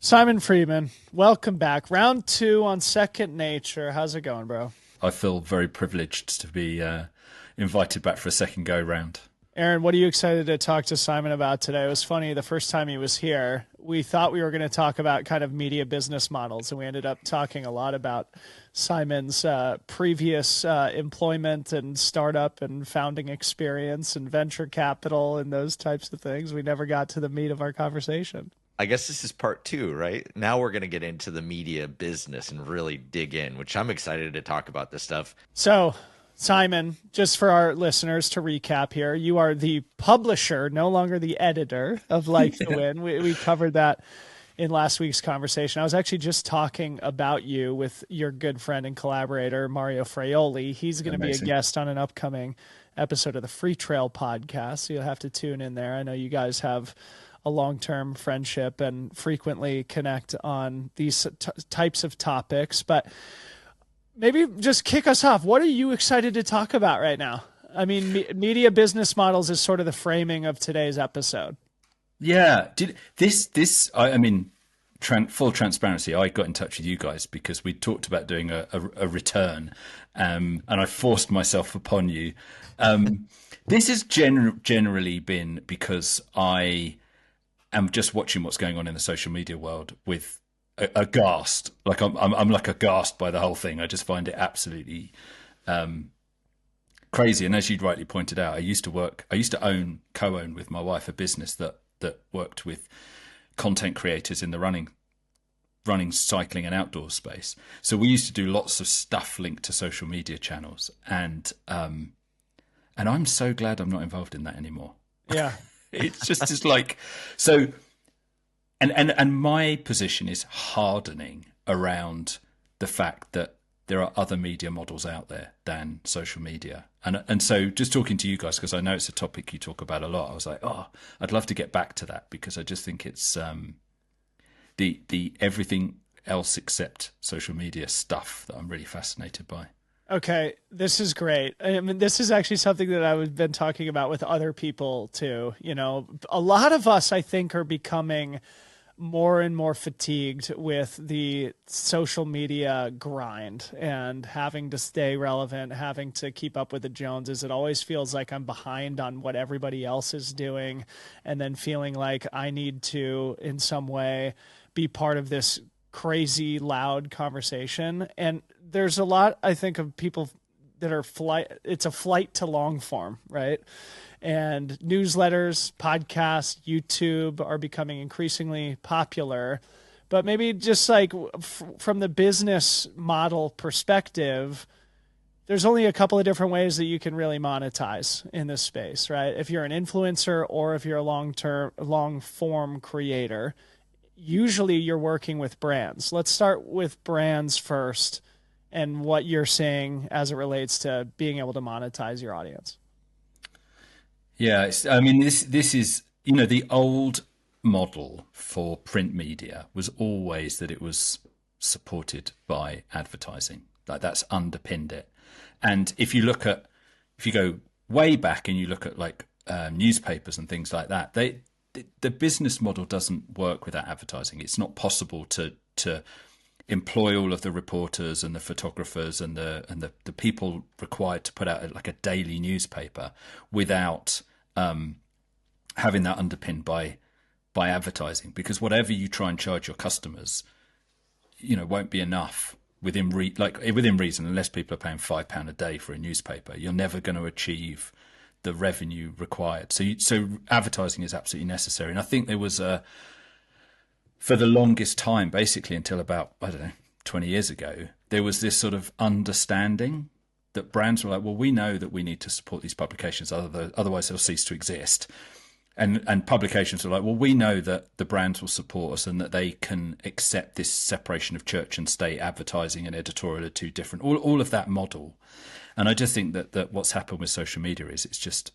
Simon Freeman, welcome back. Round two on Second Nature. How's it going, bro? I feel very privileged to be invited back for a second go round. Aaron, what are you excited to talk to Simon about today? It was funny, the first time he was here, we thought we were going to talk about kind of media business models, and we ended up talking a lot about Simon's previous employment and startup and founding experience and venture capital and those types of things. We never got to the meat of our conversation. I guess this is part two, right? Now we're going to get into the media business and really dig in, which I'm excited to talk about this stuff. So, Simon, just for our listeners to recap here, you are the publisher, no longer the editor of Like the Win. We covered that in last week's conversation. I was actually just talking about you with your good friend and collaborator, Mario Fraioli. He's going to be a guest on an upcoming episode of the Free Trail podcast, so you'll have to tune in there. I know you guys have a long-term friendship and frequently connect on these types of topics, but maybe just kick us off. What are you excited to talk about right now? I mean, media business models is sort of the framing of today's episode. Yeah, I mean, full transparency, I got in touch with you guys because we talked about doing a return, and I forced myself upon you. This has generally been because I am just watching what's going on in the social media world with aghast. Like I'm like aghast by the whole thing. I just find it absolutely crazy. And as you rightly pointed out, I used to co-own with my wife a business that worked with content creators in the running, cycling, and outdoor space. So we used to do lots of stuff linked to social media channels, and I'm so glad I'm not involved in that anymore. Yeah. It's like so. And my position is hardening around the fact that there are other media models out there than social media. And so just talking to you guys, because I know it's a topic you talk about a lot, I was like, oh, I'd love to get back to that, because I just think it's the everything else except social media stuff that I'm really fascinated by. Okay, this is great. I mean, this is actually something that I've been talking about with other people too. You know, a lot of us, I think, are becoming more and more fatigued with the social media grind and having to stay relevant, having to keep up with the Joneses. It always feels like I'm behind on what everybody else is doing, and then feeling like I need to, in some way, be part of this crazy, loud conversation. And there's a lot, I think, of people that are it's a flight to long form, right? And newsletters, podcasts, YouTube are becoming increasingly popular. But maybe just like from the business model perspective, there's only a couple of different ways that you can really monetize in this space, right? If you're an influencer or if you're a long form creator, usually you're working with brands. Let's start with brands first and what you're seeing as it relates to being able to monetize your audience. Yeah, I mean, this is, the old model for print media was always that it was supported by advertising. Like, that's underpinned it. And if you go way back and you look at like newspapers and things like that, the business model doesn't work without advertising. It's not possible to employ all of the reporters and the photographers and the people required to put out like a daily newspaper without having that underpinned by advertising, because whatever you try and charge your customers, won't be enough within reason, unless people are paying £5 a day for a newspaper. You're never going to achieve the revenue required. So advertising is absolutely necessary. And I think there was for the longest time, basically until about, 20 years ago, there was this sort of understanding that brands were like, well, we know that we need to support these publications, otherwise they'll cease to exist. And publications are like, well, we know that the brands will support us and that they can accept this separation of church and state. Advertising and editorial are two different, all of that model. And I just think that what's happened with social media is it's just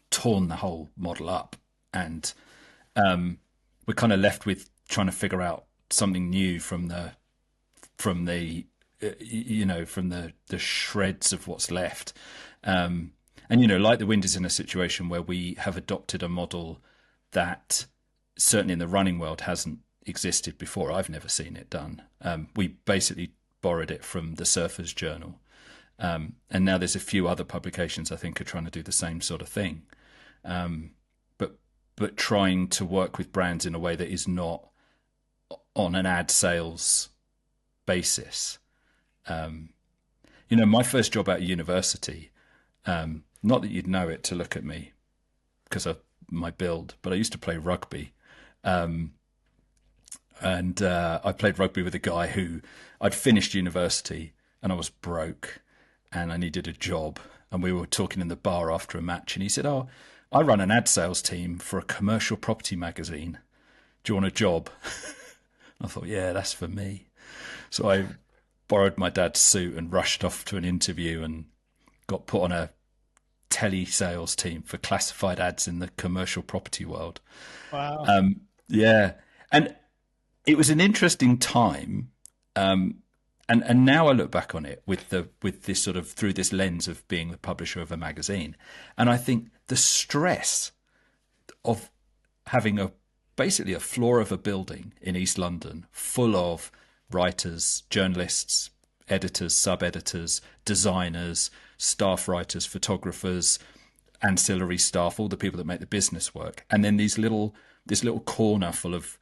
torn the whole model up. And we're kind of left with trying to figure out something new from the shreds of what's left. And, like the Wind is in a situation where we have adopted a model that certainly in the running world hasn't existed before. I've never seen it done. We basically borrowed it from the Surfers Journal. And now there's a few other publications I think are trying to do the same sort of thing. But trying to work with brands in a way that is not on an ad sales basis. My first job out of university, not that you'd know it to look at me because of my build, but I used to play rugby. And I played rugby with a guy who I'd finished university and I was broke and I needed a job. And we were talking in the bar after a match and he said, "Oh, I run an ad sales team for a commercial property magazine. Do you want a job?" I thought, yeah, that's for me. So I borrowed my dad's suit and rushed off to an interview and got put on a tele-sales team for classified ads in the commercial property world. Wow. Yeah. And it was an interesting time. And now I look back on it with this sort of through this lens of being the publisher of a magazine. And I think the stress of having basically a floor of a building in East London full of writers, journalists, editors, sub-editors, designers, staff writers, photographers, ancillary staff, all the people that make the business work. And then this little corner full of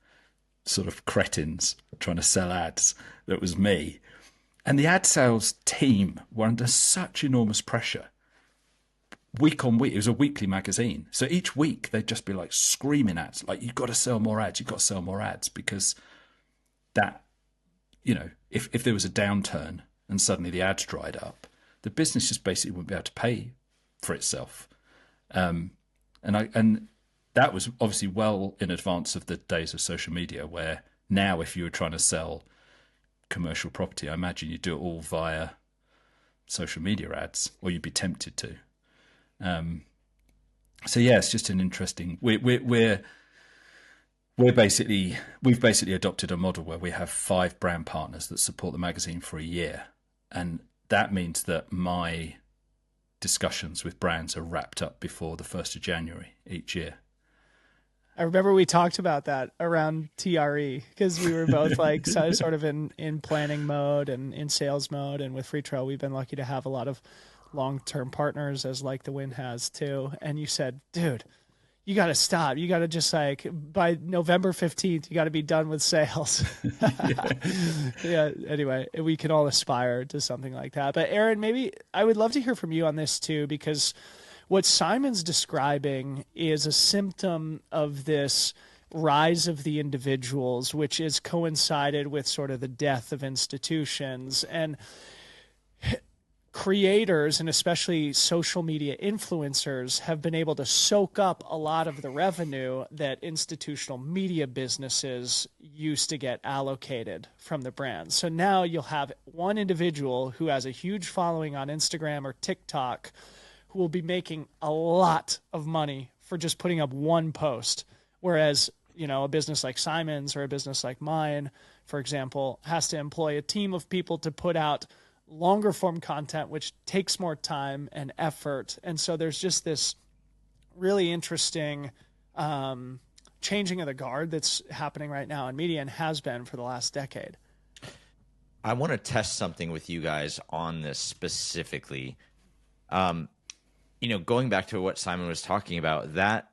sort of cretins trying to sell ads. That was me. And the ad sales team were under such enormous pressure. Week on week, it was a weekly magazine. So each week they'd just be like screaming ads, like, "You've got to sell more ads, you've got to sell more ads," because that, if there was a downturn and suddenly the ads dried up, the business just basically wouldn't be able to pay for itself. And that was obviously well in advance of the days of social media, where now if you were trying to sell commercial property, I imagine you'd do it all via social media ads, or you'd be tempted to. So yeah, it's just an interesting. We've basically adopted a model where we have 5 brand partners that support the magazine for a year, and that means that my discussions with brands are wrapped up before the 1st of January each year. I remember we talked about that around TRE because we were both like sort of in planning mode and in sales mode. And with Free Trail, we've been lucky to have a lot of long-term partners, as Like the Wind has too. And you said, "Dude, you got to stop. You got to just by November 15th, you got to be done with sales." Yeah. Anyway, we can all aspire to something like that. But Aaron, maybe I would love to hear from you on this too, because what Simon's describing is a symptom of this rise of the individuals, which is coincided with sort of the death of institutions. And creators, and especially social media influencers, have been able to soak up a lot of the revenue that institutional media businesses used to get allocated from the brands. So now you'll have one individual who has a huge following on Instagram or TikTok who will be making a lot of money for just putting up one post. Whereas, a business like Simon's or a business like mine, for example, has to employ a team of people to put out longer form content, which takes more time and effort. And so there's just this really interesting changing of the guard that's happening right now in media and has been for the last decade. I want to test something with you guys on this specifically. Going back to what Simon was talking about, that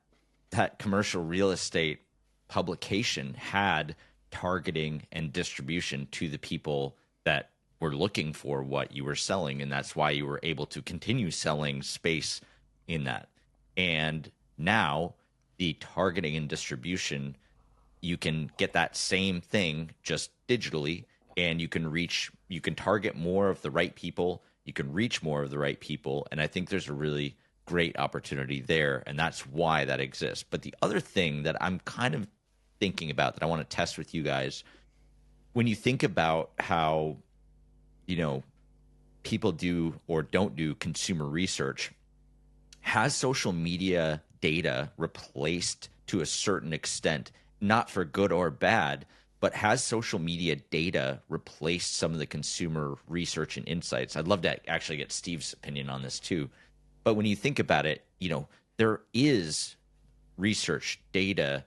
commercial real estate publication had targeting and distribution to the people that were looking for what you were selling, and that's why you were able to continue selling space in that. And now the targeting and distribution, you can get that same thing just digitally, and you can target more of the right people, you can reach more of the right people, and I think there's a really great opportunity there, and that's why that exists. But the other thing that I'm kind of thinking about that I want to test with you guys, when you think about how people do or don't do consumer research, has social media data replaced, to a certain extent, not for good or bad, but has social media data replaced some of the consumer research and insights? I'd love to actually get Steve's opinion on this too. But when you think about it, there is research data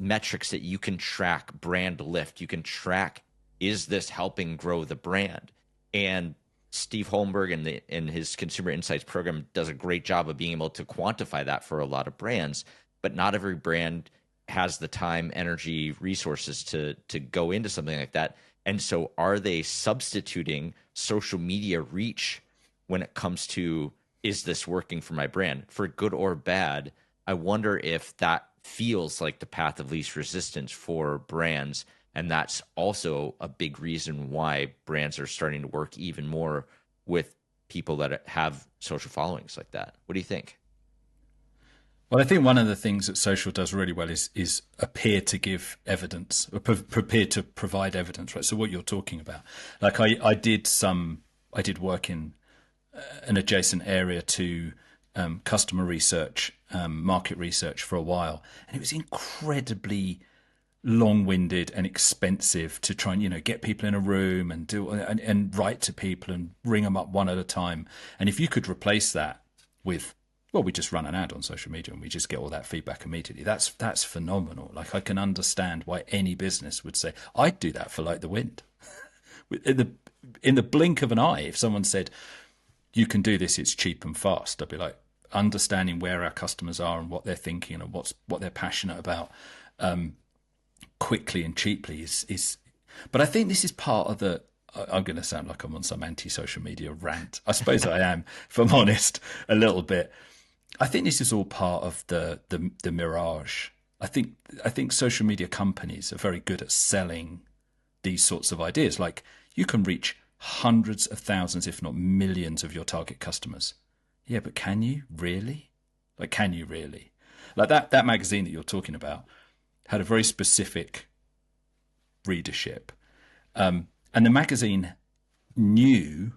metrics that you can track brand lift. You can track, is this helping grow the brand? And Steve Holmberg in his consumer insights program does a great job of being able to quantify that for a lot of brands, but not every brand has the time, energy, resources to go into something like that. And so are they substituting social media reach when it comes to, is this working for my brand? For good or bad, I wonder if that feels like the path of least resistance for brands. And that's also a big reason why brands are starting to work even more with people that have social followings like that. What do you think? Well, I think one of the things that social does really well is appear to give evidence, or prepare to provide evidence, right? So what you're talking about, like I did work in an adjacent area to customer research, market research for a while, and it was incredibly long-winded and expensive to try and get people in a room and do and write to people and ring them up one at a time. And if you could replace that with, well, we just run an ad on social media and we just get all that feedback immediately, that's phenomenal. Like, I can understand why any business would say, I'd do that for like the wind. in the blink of an eye, if someone said, you can do this, it's cheap and fast, I'd be like, understanding where our customers are and what they're thinking and what they're passionate about, quickly and cheaply is. But I think this is part of the. I'm going to sound like I'm on some anti-social media rant. I suppose I am, if I'm honest, a little bit. I think this is all part of the mirage. I think social media companies are very good at selling these sorts of ideas. Like, you can reach hundreds of thousands, if not millions, of your target customers. Yeah, but can you really? Like, can you really? Like that magazine that you're talking about had a very specific readership. And the magazine knew,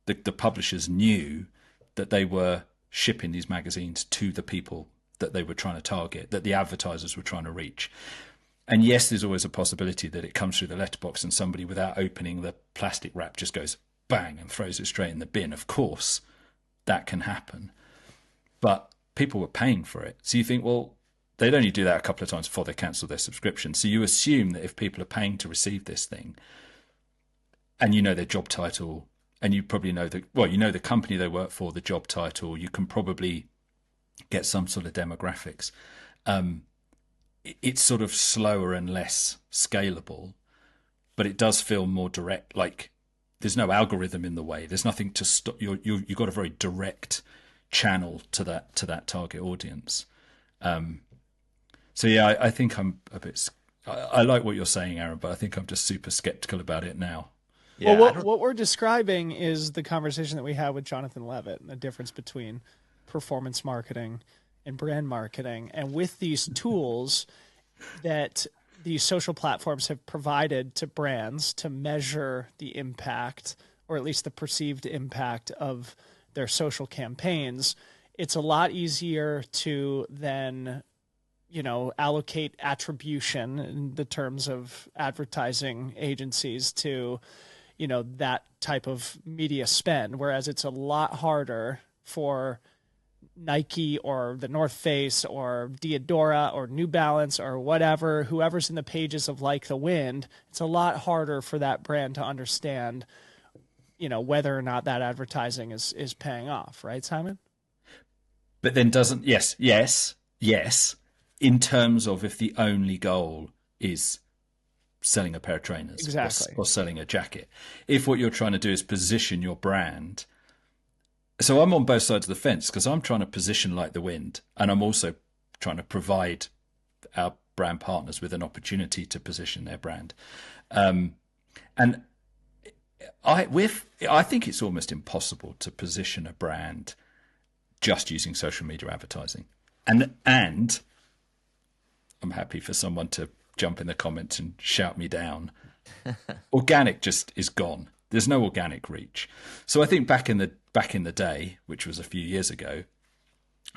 the publishers knew that they were shipping these magazines to the people that they were trying to target, that the advertisers were trying to reach. And yes, there's always a possibility that it comes through the letterbox and somebody, without opening the plastic wrap, just goes bang and throws it straight in the bin. Of course, that can happen. But people were paying for it. So you think, well, they'd only do that a couple of times before they cancel their subscription. So you assume that if people are paying to receive this thing, and you know their job title, and you probably know the company they work for, the job title, you can probably get some sort of demographics. It's sort of slower and less scalable, but it does feel more direct. Like, there's no algorithm in the way. There's nothing to stop. You've got a very direct channel to that target audience. So yeah, I think I'm a bit. I like what you're saying, Aaron, but I think I'm just super skeptical about it now. Yeah, well, what we're describing is the conversation that we had with Jonathan Levitt, and the difference between performance marketing and brand marketing. And with these tools that these social platforms have provided to brands to measure the impact, or at least the perceived impact, of their social campaigns, it's a lot easier to then, allocate attribution in the terms of advertising agencies to, that type of media spend. Whereas it's a lot harder for Nike or the North Face or Diadora or New Balance or whatever, whoever's in the pages of Like the Wind, it's a lot harder for that brand to understand, whether or not that advertising is paying off. Right, Simon? But then yes. In terms of, if the only goal is selling a pair of trainers, exactly, or selling a jacket, if what you're trying to do is position your brand. So I'm on both sides of the fence, because I'm trying to position Like the Wind, and I'm also trying to provide our brand partners with an opportunity to position their brand. And I think it's almost impossible to position a brand just using social media advertising. And I'm happy for someone to jump in the comments and shout me down. Organic just is gone. There's no organic reach. So I think back in the day, which was a few years ago,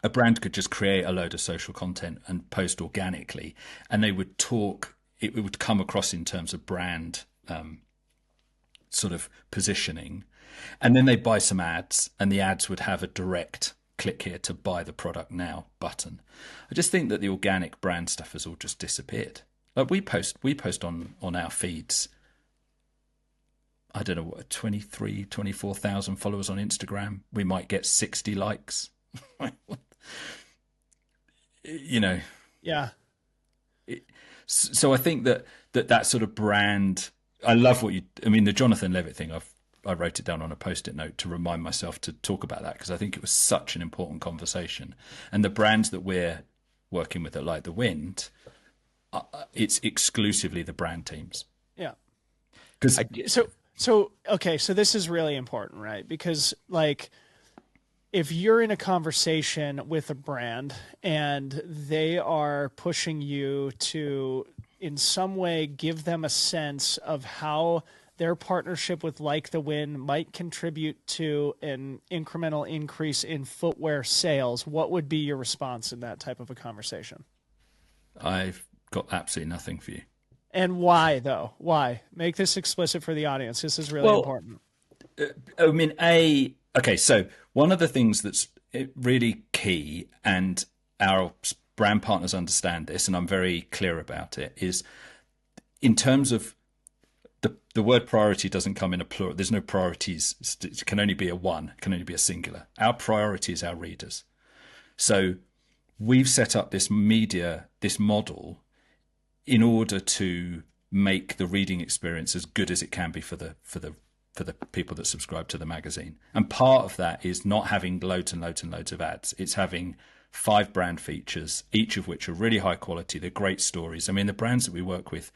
a brand could just create a load of social content and post organically, and they would talk. It would come across in terms of brand sort of positioning, and then they'd buy some ads, and the ads would have a direct click here to buy the product now button. I just think that the organic brand stuff has all just disappeared. Like we post on our feeds, I don't know what, 24,000 followers on Instagram. We might get 60 likes. You know. Yeah. So I think that sort of brand, I love the Jonathan Levitt thing. I wrote it down on a post-it note to remind myself to talk about that, because I think it was such an important conversation. And the brands that we're working with at Like the Wind, it's exclusively the brand teams. Yeah. Because okay, so this is really important, right? Because like, if you're in a conversation with a brand and they are pushing you to in some way give them a sense of how their partnership with Like the Wind might contribute to an incremental increase in footwear sales, what would be your response in that type of a conversation? I've got absolutely nothing for you. And why, though? Why? Make this explicit for the audience. This is really important. Okay, so one of the things that's really key, and our brand partners understand this, and I'm very clear about it, is in terms of the word priority doesn't come in a plural. There's no priorities. It can only be a one. It can only be a singular. Our priority is our readers. So we've set up this model in order to make the reading experience as good as it can be for the people that subscribe to the magazine. And part of that is not having loads and loads and loads of ads. It's having 5 brand features, each of which are really high quality. They're great stories. I mean, the brands that we work with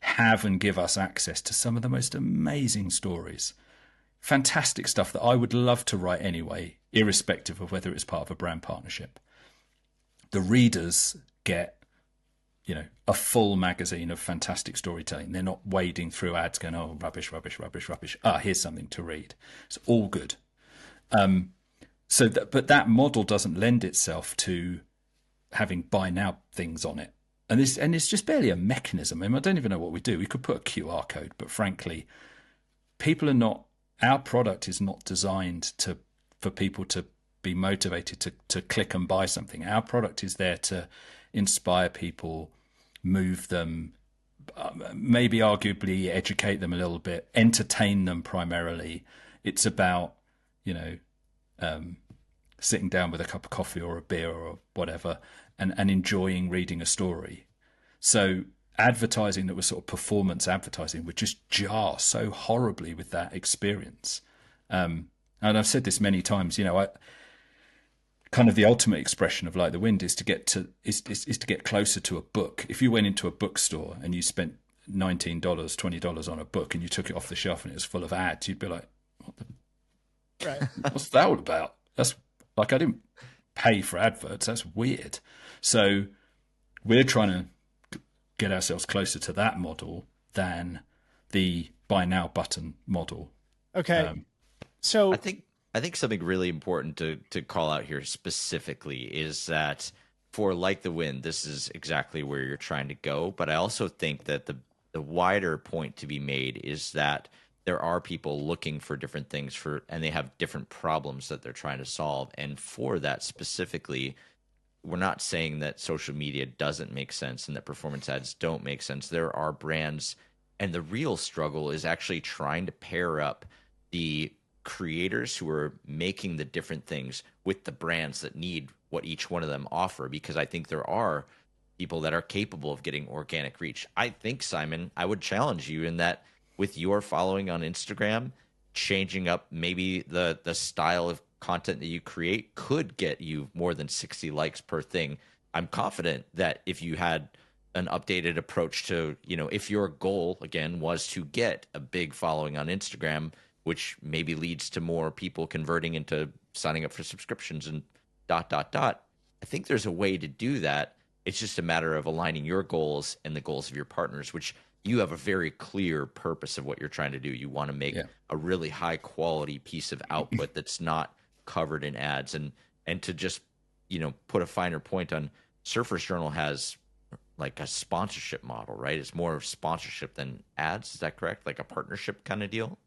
have and give us access to some of the most amazing stories. Fantastic stuff that I would love to write anyway, irrespective of whether it's part of a brand partnership. The readers get, a full magazine of fantastic storytelling. They're not wading through ads going, oh, rubbish, rubbish, rubbish, rubbish. Here's something to read. It's all good. But that model doesn't lend itself to having buy now things on it. And it's just barely a mechanism. I don't even know what we do. We could put a QR code, but frankly, our product is not designed for people to be motivated to click and buy something. Our product is there to inspire people, move them, maybe arguably educate them a little bit, entertain them primarily. It's about, sitting down with a cup of coffee or a beer or whatever and enjoying reading a story. So advertising that was sort of performance advertising would just jar so horribly with that experience. And I've said this many times, kind of the ultimate expression of Like the Wind is to get closer to a book. If you went into a bookstore and you spent $19, $20 on a book and you took it off the shelf and it was full of ads, you'd be like, what's that all about? That's like, I didn't pay for adverts. That's weird. So we're trying to get ourselves closer to that model than the buy now button model. Okay. So I think something really important to call out here specifically is that for Like the Wind, this is exactly where you're trying to go. But I also think that the wider point to be made is that there are people looking for different things and they have different problems that they're trying to solve. And for that specifically, we're not saying that social media doesn't make sense and that performance ads don't make sense. There are brands, and the real struggle is actually trying to pair up the creators who are making the different things with the brands that need what each one of them offer, because I think there are people that are capable of getting organic reach. I think, Simon, I would challenge you in that with your following on Instagram, changing up maybe the style of content that you create could get you more than 60 likes per thing. I'm confident that if you had an updated approach to, if your goal, again, was to get a big following on Instagram, which maybe leads to more people converting into signing up for subscriptions and ... I think there's a way to do that. It's just a matter of aligning your goals and the goals of your partners, which you have a very clear purpose of what you're trying to do. You want to make a really high quality piece of output that's not covered in ads. And to just, put a finer point on, Surfer's Journal has like a sponsorship model, right? It's more of sponsorship than ads. Is that correct? Like a partnership kind of deal?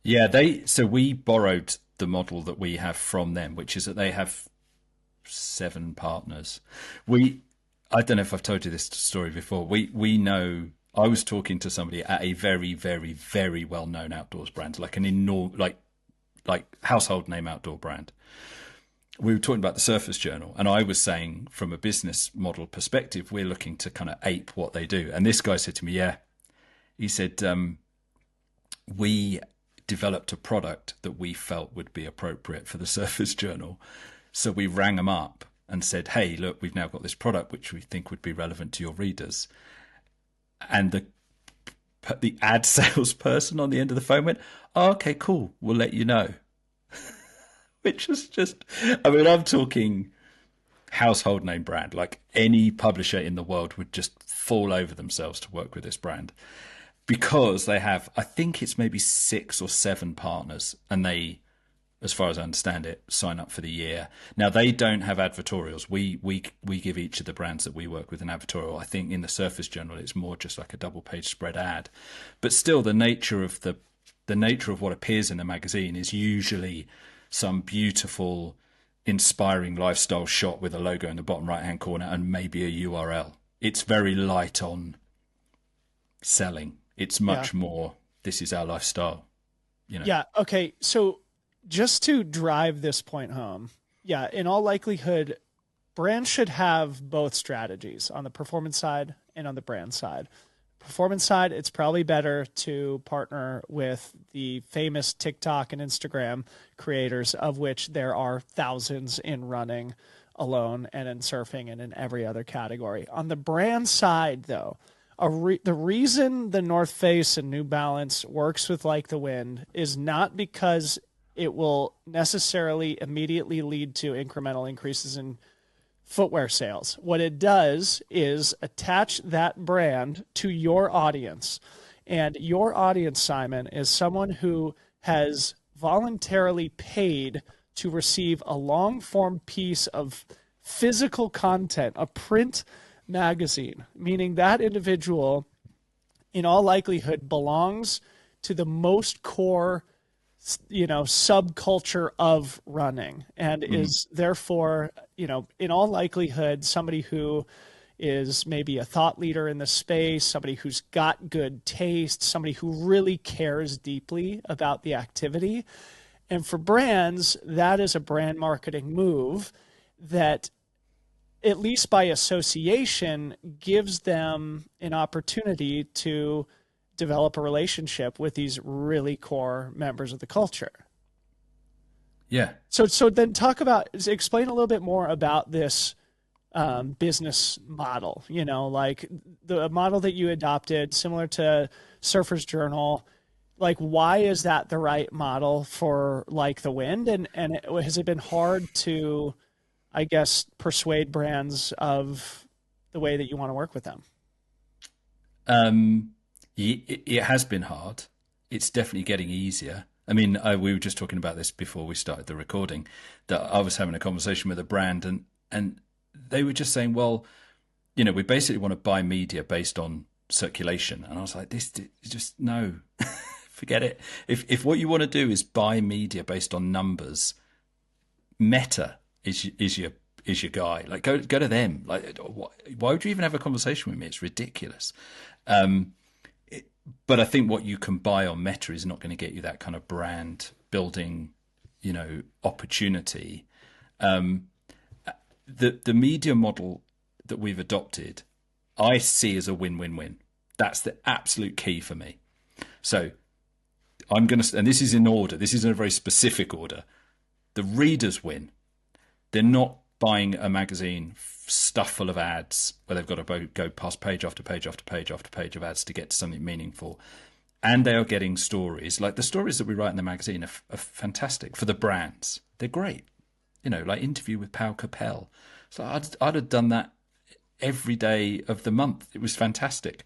Yeah, so we borrowed the model that we have from them, which is that they have 7 partners. I don't know if I've told you this story before. We know. I was talking to somebody at a very, very, very well-known outdoors brand, like an enormous, like household name outdoor brand. We were talking about the Surface Journal, and I was saying from a business model perspective, we're looking to kind of ape what they do. And this guy said to me, yeah, he said, we developed a product that we felt would be appropriate for the Surface Journal. So we rang them up and said, hey, look, we've now got this product which we think would be relevant to your readers. And the ad salesperson on the end of the phone went, oh, okay, cool, we'll let you know. Which was just, I mean, I'm talking household name brand. Like any publisher in the world would just fall over themselves to work with this brand, because they have, I think it's maybe 6 or 7 partners, and they, as far as I understand it, sign up for the year. Now, they don't have advertorials. We give each of the brands that we work with an advertorial. I think in the Surface Journal, it's more just like a double-page spread ad. But still, the nature of what appears in the magazine is usually some beautiful, inspiring lifestyle shot with a logo in the bottom right-hand corner and maybe a URL. It's very light on selling. It's much more, this is our lifestyle. You know? Yeah. Okay. So just to drive this point home, in all likelihood, brands should have both strategies on the performance side and on the brand side. Performance side, it's probably better to partner with the famous TikTok and Instagram creators, of which there are thousands in running alone and in surfing and in every other category. On the brand side, though, the reason the North Face and New Balance works with Like the Wind is not because it will necessarily immediately lead to incremental increases in footwear sales. What it does is attach that brand to your audience. And your audience, Simon, is someone who has voluntarily paid to receive a long-form piece of physical content, a print magazine, meaning that individual, in all likelihood, belongs to the most core subculture of running, and is therefore, in all likelihood, somebody who is maybe a thought leader in the space, somebody who's got good taste, somebody who really cares deeply about the activity. And for brands, that is a brand marketing move that, at least by association, gives them an opportunity to develop a relationship with these really core members of the culture. Yeah. So then explain a little bit more about this business model, like the model that you adopted, similar to Surfer's Journal. Like, why is that the right model for Like the Wind? And has it been hard to, I guess, persuade brands of the way that you want to work with them? It has been hard. It's definitely getting easier. I mean, we were just talking about this before we started the recording, that I was having a conversation with a brand, and they were just saying, well, we basically want to buy media based on circulation. And I was like, this just, no, forget it. If what you want to do is buy media based on numbers, Meta is your guy. Like, go to them. Like, why would you even have a conversation with me? It's ridiculous. But I think what you can buy on Meta is not going to get you that kind of brand building, opportunity. The media model that we've adopted, I see as a win-win-win. That's the absolute key for me. So I'm going to, and this is in order. This is in a very specific order. The readers win. They're not buying a magazine stuff full of ads where they've got to go past page after page after page after page of ads to get to something meaningful. And they are getting stories. Like the stories that we write in the magazine are fantastic for the brands. They're great. Like Interview with Pau Capel. So I'd have done that every day of the month. It was fantastic.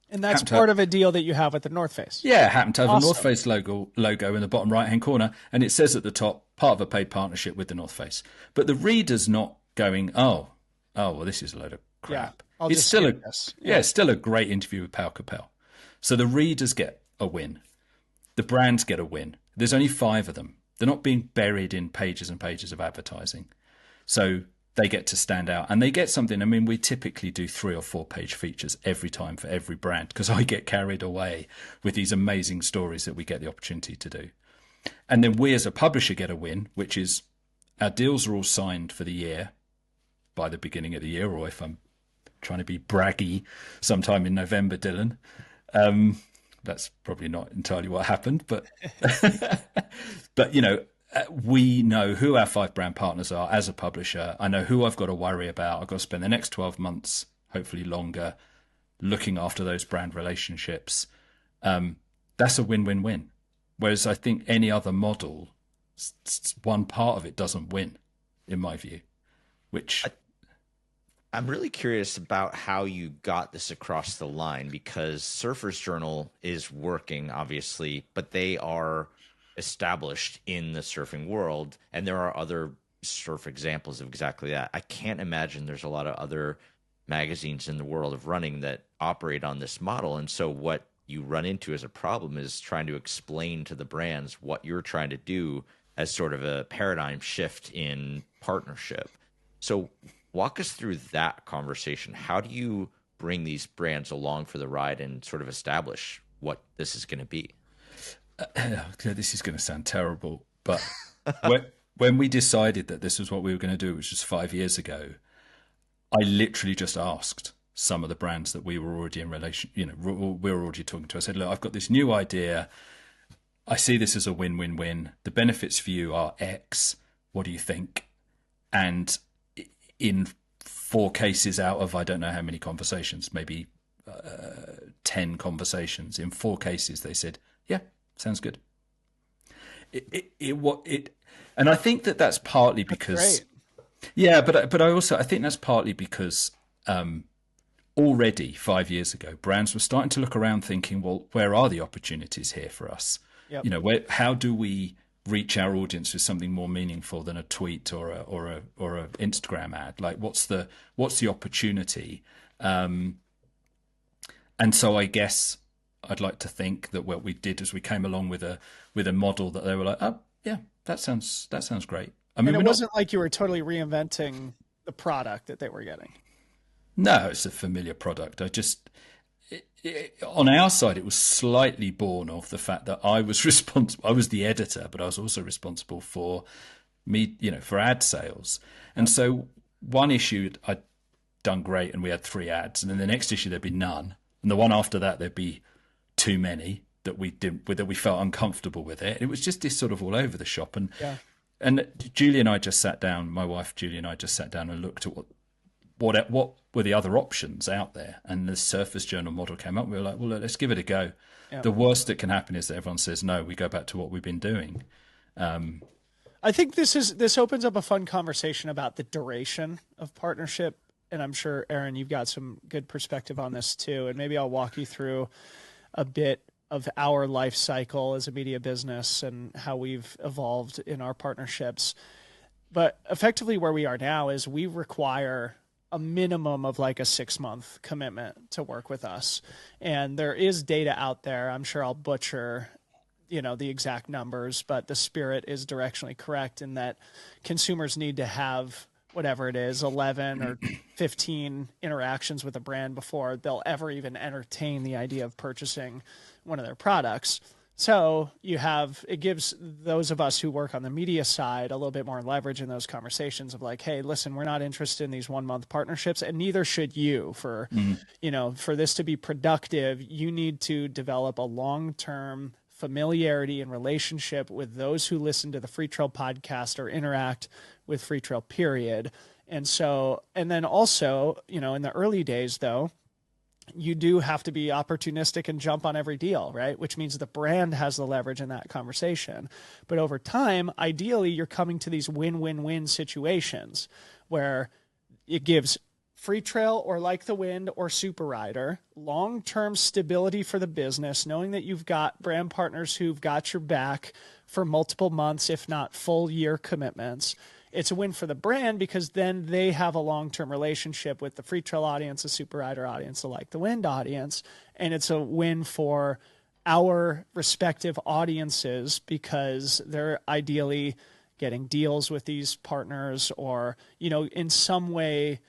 And that's part of a deal that you have with the North Face. Yeah, happened to have a North Face logo in the bottom right-hand corner, and it says at the top, part of a paid partnership with the North Face. But the reader's not going, oh, well, this is a load of crap. Yeah, it's still a great interview with Pau Capel. So the readers get a win. The brands get a win. There's only 5 of them. They're not being buried in pages and pages of advertising. So they get to stand out and they get something. I mean, we typically do 3 or 4 page features every time for every brand because I get carried away with these amazing stories that we get the opportunity to do. And then we as a publisher get a win, which is our deals are all signed for the year by the beginning of the year, or if I'm trying to be braggy, sometime in November, Dylan. That's probably not entirely what happened, but but we know who our 5 brand partners are as a publisher. I know who I've got to worry about. I've got to spend the next 12 months, hopefully longer, looking after those brand relationships. That's a win-win-win. Whereas I think any other model, one part of it doesn't win, in my view, which... I'm really curious about how you got this across the line, because Surfer's Journal is working, obviously, but they are established in the surfing world, and there are other surf examples of exactly that. I can't imagine there's a lot of other magazines in the world of running that operate on this model. And so what you run into as a problem is trying to explain to the brands what you're trying to do as sort of a paradigm shift in partnership. So walk us through that conversation. How do you bring these brands along for the ride and sort of establish what this is going to be? This is going to sound terrible, but when we decided that this was what we were going to do, which was 5 years ago, I literally just asked some of the brands that we were already in relation, we were already talking to. I said, look, I've got this new idea. I see this as a win-win-win. The benefits for you are X. What do you think? And in 4 cases out of, I don't know how many conversations, maybe 10 conversations, in 4 cases, they said, yeah, sounds good. And I think that's partly because, yeah, but I think that's partly because already 5 years ago, brands were starting to look around thinking, well, where are the opportunities here for us? Yep. How do we reach our audience with something more meaningful than a tweet or a Instagram ad? Like, what's the opportunity? And so I guess I'd like to think that what we did is we came along with a model that they were like, oh yeah, that sounds great. I mean, and it wasn't like you were totally reinventing the product that they were getting. No, it's a familiar product. On our side, it was slightly born of the fact that I was responsible. I was the editor, but I was also responsible for for ad sales. And so one issue I'd done great, and we had 3 ads, and then the next issue there'd be none, and the one after that there'd be too many that we felt uncomfortable with it. It was just this sort of all over the shop, and Julie and I just sat down. My wife Julie and I just sat down and looked at what were the other options out there, and the Surfer's Journal model came up. We were like, well, let's give it a go. Yeah. The worst that can happen is that everyone says no. We go back to what we've been doing. I think this opens up a fun conversation about the duration of partnership, and I'm sure, Aaron, you've got some good perspective on this too. And maybe I'll walk you through a bit of our life cycle as a media business and how we've evolved in our partnerships. But effectively, where we are now is we require a minimum of like a 6-month commitment to work with us. And there is data out there. I'm sure I'll butcher, the exact numbers, but the spirit is directionally correct in that consumers need to have whatever it is, 11 or 15 interactions with a brand before they'll ever even entertain the idea of purchasing one of their products. So it gives those of us who work on the media side a little bit more leverage in those conversations of like, hey, listen, we're not interested in these 1-month partnerships, and neither should you. For this to be productive, you need to develop a long-term familiarity and relationship with those who listen to the Free Trail podcast or interact with Free Trail, period. And then also, in the early days though, you do have to be opportunistic and jump on every deal, right? Which means the brand has the leverage in that conversation. But over time, ideally, you're coming to these win-win-win situations where it gives Free Trail or Like the Wind or Super Rider long-term stability for the business, knowing that you've got brand partners who've got your back for multiple months, if not full year commitments. It's a win for the brand because then they have a long-term relationship with the Free Trail audience, the Super Rider audience, the Like the Wind audience, and it's a win for our respective audiences because they're ideally getting deals with these partners or, in some way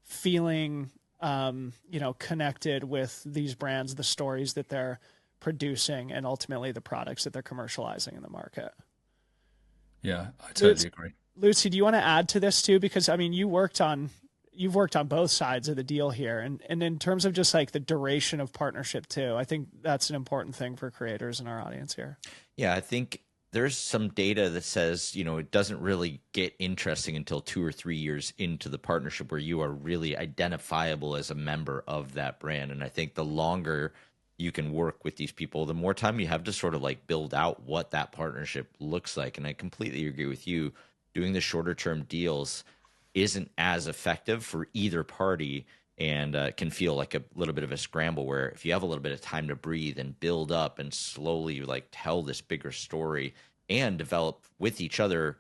feeling, connected with these brands, the stories that they're producing, and ultimately the products that they're commercializing in the market. Yeah, I totally agree. Lucy, do you want to add to this too? Because I mean, you've worked on both sides of the deal here, and in terms of just like the duration of partnership too, I think that's an important thing for creators in our audience here. Yeah, I think there's some data that says, it doesn't really get interesting until 2 or 3 years into the partnership where you are really identifiable as a member of that brand. And I think the longer you can work with these people, the more time you have to sort of like build out what that partnership looks like. And I completely agree with you. Doing the shorter term deals isn't as effective for either party, and can feel like a little bit of a scramble where if you have a little bit of time to breathe and build up and slowly like tell this bigger story and develop with each other,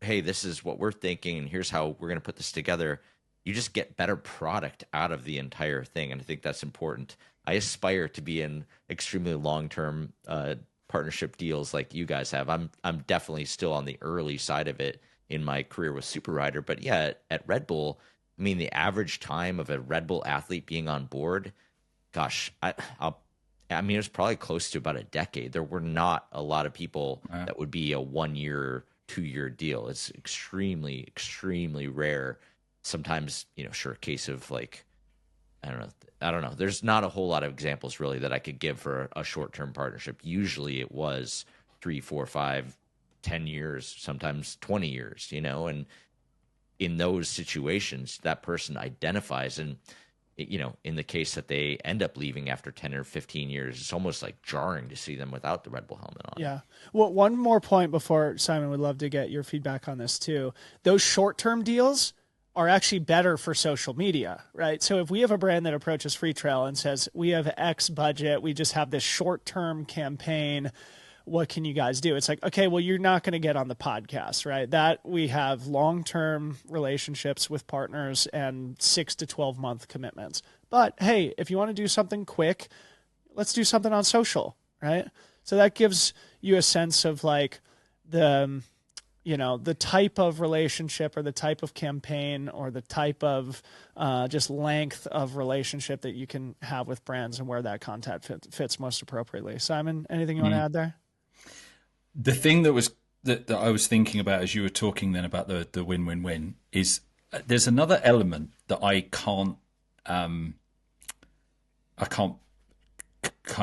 hey, this is what we're thinking and here's how we're going to put this together, you just get better product out of the entire thing. And I think that's important. I aspire to be in extremely long-term partnership deals like you guys have. I'm definitely still on the early side of it in my career with Super Rider, but yeah, at Red Bull, I mean, the average time of a Red Bull athlete being on board, gosh, I mean, it was probably close to about a decade. There were not a lot of people that would be a 1 year, 2 year deal. It's extremely, extremely rare. Sometimes, sure, a case of like, I don't know. There's not a whole lot of examples really that I could give for a short-term partnership. Usually it was 3, 4, 5, 10 years, sometimes 20 years, and in those situations, that person identifies, and in the case that they end up leaving after 10 or 15 years, it's almost like jarring to see them without the Red Bull helmet on. Yeah. Well, one more point before Simon, would love to get your feedback on this too. Those short-term deals are actually better for social media, right? So if we have a brand that approaches Free Trail and says, we have X budget, we just have this short-term campaign, what can you guys do? It's like, okay, well, you're not going to get on the podcast, right? That we have long-term relationships with partners and 6 to 12 month commitments. But hey, if you want to do something quick, let's do something on social, right? So that gives you a sense of like the type of relationship or the type of campaign or the type of just length of relationship that you can have with brands and where that content fits most appropriately. Simon, anything you want to add there? The thing that I was thinking about as you were talking then about the win-win-win is there's another element that I can't kind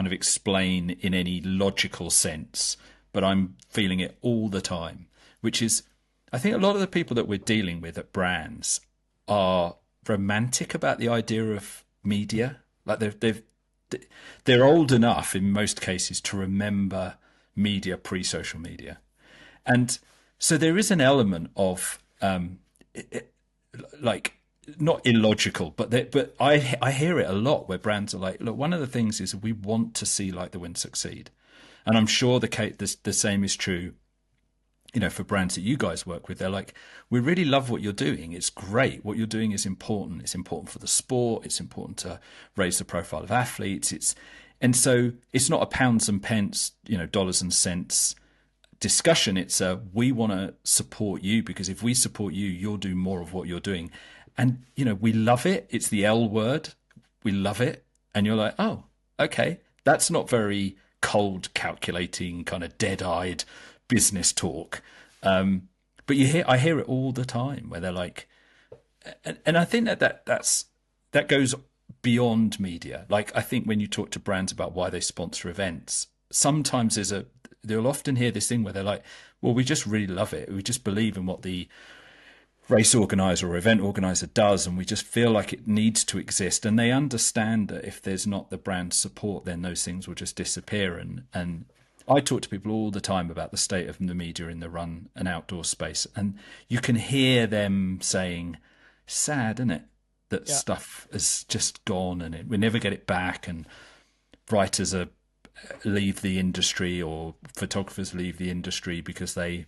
of explain in any logical sense, but I'm feeling it all the time, which is I think a lot of the people that we're dealing with at brands are romantic about the idea of media. Like they're old enough in most cases to remember media pre-social media, and so there is an element of like not illogical, but I hear it a lot where brands are like, look, one of the things is we want to see Like the Wind succeed, and I'm sure the same is true, for brands that you guys work with. They're like, we really love what you're doing. It's great. What you're doing is important. It's important for the sport. It's important to raise the profile of athletes. And so it's not a pounds and pence, dollars and cents discussion. It's we want to support you because if we support you, you'll do more of what you're doing. And, we love it. It's the L word. We love it. And you're like, oh, okay. That's not very cold, calculating, kind of dead-eyed business talk. But I hear it all the time where they're like, and I think that goes beyond media. Like, I think when you talk to brands about why they sponsor events, sometimes they'll often hear this thing where they're like, well, we just really love it. We just believe in what the race organizer or event organizer does, and we just feel like it needs to exist. And they understand that if there's not the brand support, then those things will just disappear. And I talk to people all the time about the state of the media in the run and outdoor space, and you can hear them saying, sad, isn't it? That stuff has just gone and we never get it back, and writers leave the industry or photographers leave the industry because they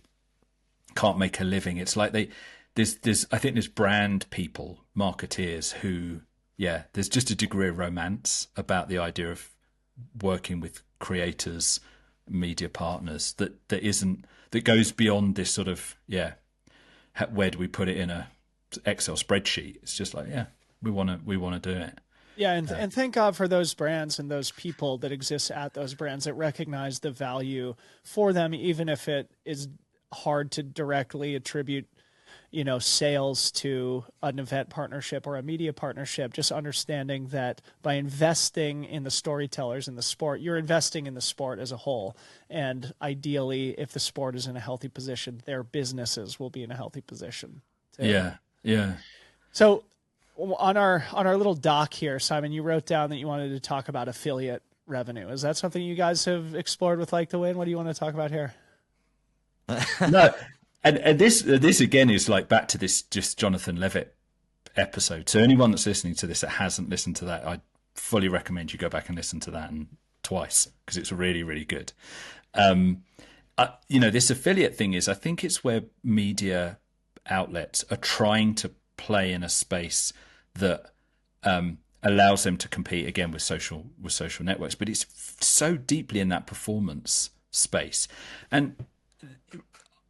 can't make a living. It's like I think there's brand people, marketeers who, there's just a degree of romance about the idea of working with creators, media partners, that goes beyond this sort of, where do we put it in a Excel spreadsheet? It's just like, we want to do it. Yeah, and thank God for those brands and those people that exist at those brands that recognize the value for them, even if it is hard to directly attribute, sales to an event partnership or a media partnership. Just understanding that by investing in the storytellers in the sport, you're investing in the sport as a whole. And ideally, if the sport is in a healthy position, their businesses will be in a healthy position too. Yeah. So on our little doc here, Simon, you wrote down that you wanted to talk about affiliate revenue. Is that something you guys have explored with Like to Win? What do you want to talk about here? No, and this again is like back to this just Jonathan Levitt episode. So anyone that's listening to this that hasn't listened to that, I fully recommend you go back and listen to that and twice, because it's really, really good. This affiliate thing is, I think it's where media outlets are trying to play in a space that allows them to compete again with social networks, but it's so deeply in that performance space. And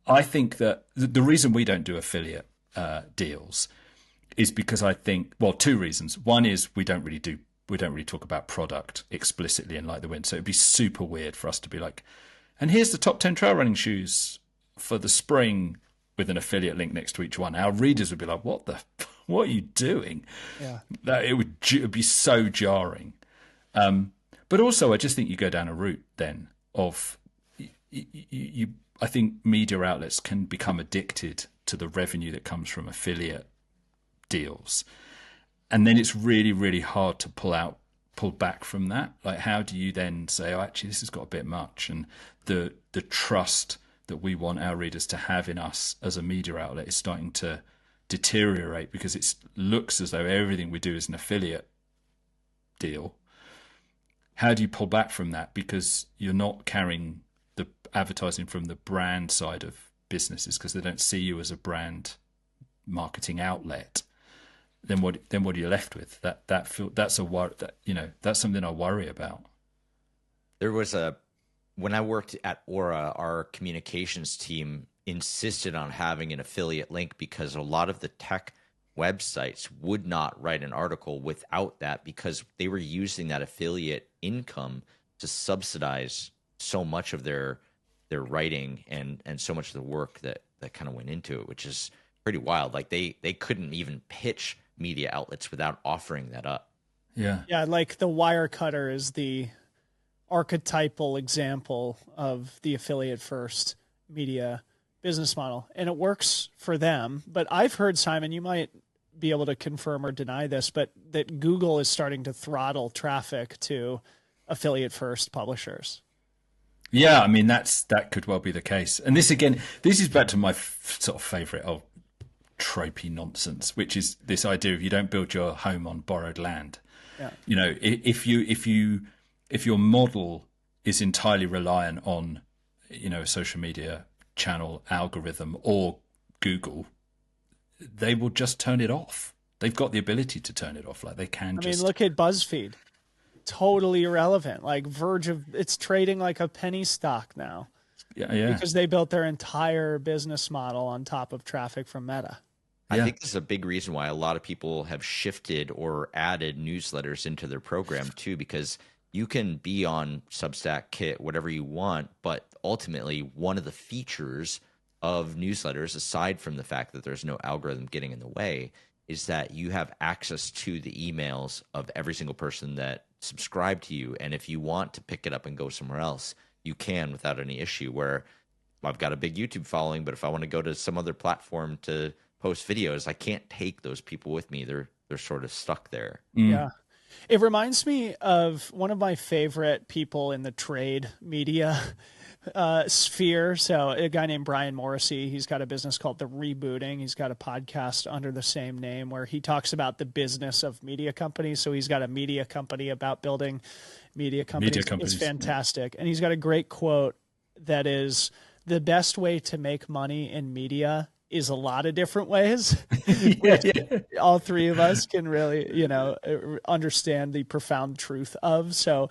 I think that the reason we don't do affiliate deals is because I think, well, two reasons. One is we don't really talk about product explicitly in Like the Wind, so it'd be super weird for us to be like, and here's the top 10 trail running shoes for the spring with an affiliate link next to each one. Our readers would be like, what are you doing? Yeah. It would be so jarring. But also, I just think you go down a route then of I think media outlets can become addicted to the revenue that comes from affiliate deals. And then it's really, really hard to pull back from that. Like, how do you then say, oh, actually, this has got a bit much? And the trust that we want our readers to have in us as a media outlet is starting to deteriorate, because it looks as though everything we do is an affiliate deal. How do you pull back from that? Because you're not carrying the advertising from the brand side of businesses, because they don't see you as a brand marketing outlet. Then what are you left with? That's something I worry about. There was when I worked at Aura, our communications team insisted on having an affiliate link, because a lot of the tech websites would not write an article without that, because they were using that affiliate income to subsidize so much of their writing and so much of the work that kind of went into it, which is pretty wild. Like they couldn't even pitch media outlets without offering that up. Yeah. Yeah, like the Wirecutter is the archetypal example of the affiliate first media business model, and it works for them. But I've heard, Simon, you might be able to confirm or deny this, but that Google is starting to throttle traffic to affiliate first publishers. Yeah, I mean, that could well be the case. And this is back to my sort of favorite of tropey nonsense, which is this idea of you don't build your home on borrowed land. Yeah. If your model is entirely reliant on, a social media channel algorithm or Google, they will just turn it off. They've got the ability to turn it off. Like they can. I mean, look at BuzzFeed. Totally irrelevant. Like it's trading like a penny stock now. Yeah. Because they built their entire business model on top of traffic from Meta. I think this is a big reason why a lot of people have shifted or added newsletters into their program too, because you can be on Substack, Kit, whatever you want, but ultimately one of the features of newsletters, aside from the fact that there's no algorithm getting in the way, is that you have access to the emails of every single person that subscribed to you. And if you want to pick it up and go somewhere else, you can without any issue. Where I've got a big YouTube following, but if I want to go to some other platform to post videos, I can't take those people with me. They're sort of stuck there. Yeah. It reminds me of one of my favorite people in the trade media sphere. So a guy named Brian Morrissey, he's got a business called The Rebooting. He's got a podcast under the same name where he talks about the business of media companies. So he's got a media company about building media companies. It's fantastic. And he's got a great quote that is, the best way to make money in media is a lot of different ways, Yeah, which yeah. all three of us can really, understand the profound truth of. So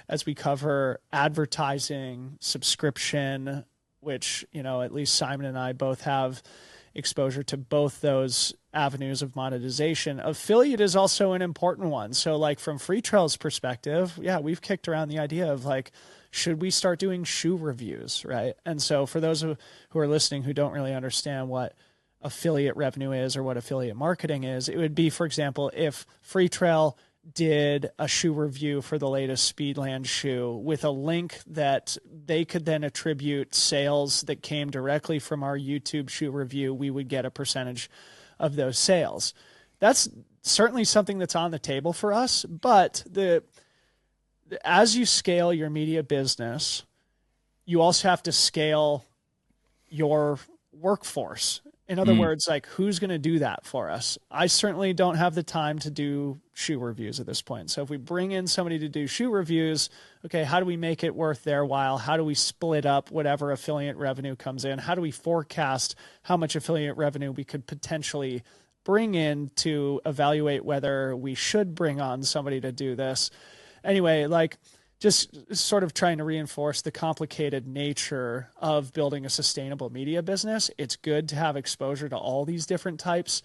as we cover advertising, subscription, which, at least Simon and I both have exposure to both those avenues of monetization. Affiliate is also an important one. So like from Free Trail's perspective, yeah, we've kicked around the idea of like, should we start doing shoe reviews, right? And so for those who are listening who don't really understand what affiliate revenue is or what affiliate marketing is, it would be, for example, if Free Trail did a shoe review for the latest Speedland shoe with a link that they could then attribute sales that came directly from our YouTube shoe review, we would get a percentage of those sales. That's certainly something that's on the table for us, but as you scale your media business, you also have to scale your workforce. In other words, like, who's going to do that for us? I certainly don't have the time to do shoe reviews at this point. So if we bring in somebody to do shoe reviews, okay, how do we make it worth their while? How do we split up whatever affiliate revenue comes in? How do we forecast how much affiliate revenue we could potentially bring in to evaluate whether we should bring on somebody to do this? Anyway, like, just sort of trying to reinforce the complicated nature of building a sustainable media business. It's good to have exposure to all these different types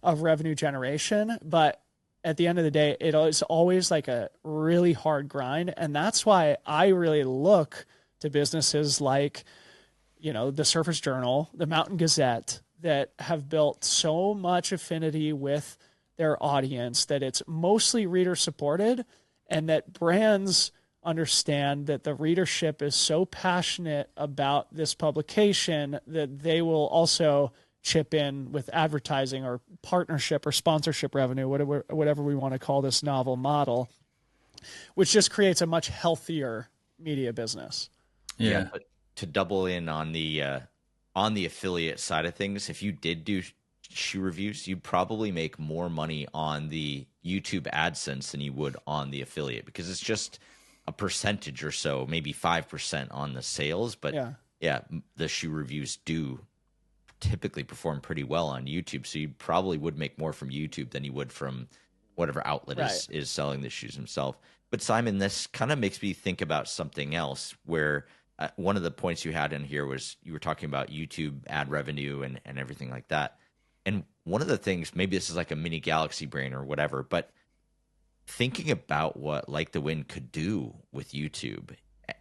of revenue generation, but at the end of the day, it is always like a really hard grind. And that's why I really look to businesses like, the Surface Journal, the Mountain Gazette, that have built so much affinity with their audience that it's mostly reader supported, and that brands understand that the readership is so passionate about this publication that they will also chip in with advertising or partnership or sponsorship revenue, whatever we want to call this novel model, which just creates a much healthier media business. Yeah. But to double in on the affiliate side of things, if you did do shoe reviews, you'd probably make more money on the YouTube AdSense than you would on the affiliate, because it's just a percentage or so, maybe 5% on the sales. But yeah, the shoe reviews do typically perform pretty well on YouTube. So you probably would make more from YouTube than you would from whatever outlet is selling the shoes himself. But Simon, this kind of makes me think about something else, where one of the points you had in here was you were talking about YouTube ad revenue and everything like that. And one of the things, maybe this is like a mini galaxy brain or whatever, but thinking about what Like the Wind could do with YouTube,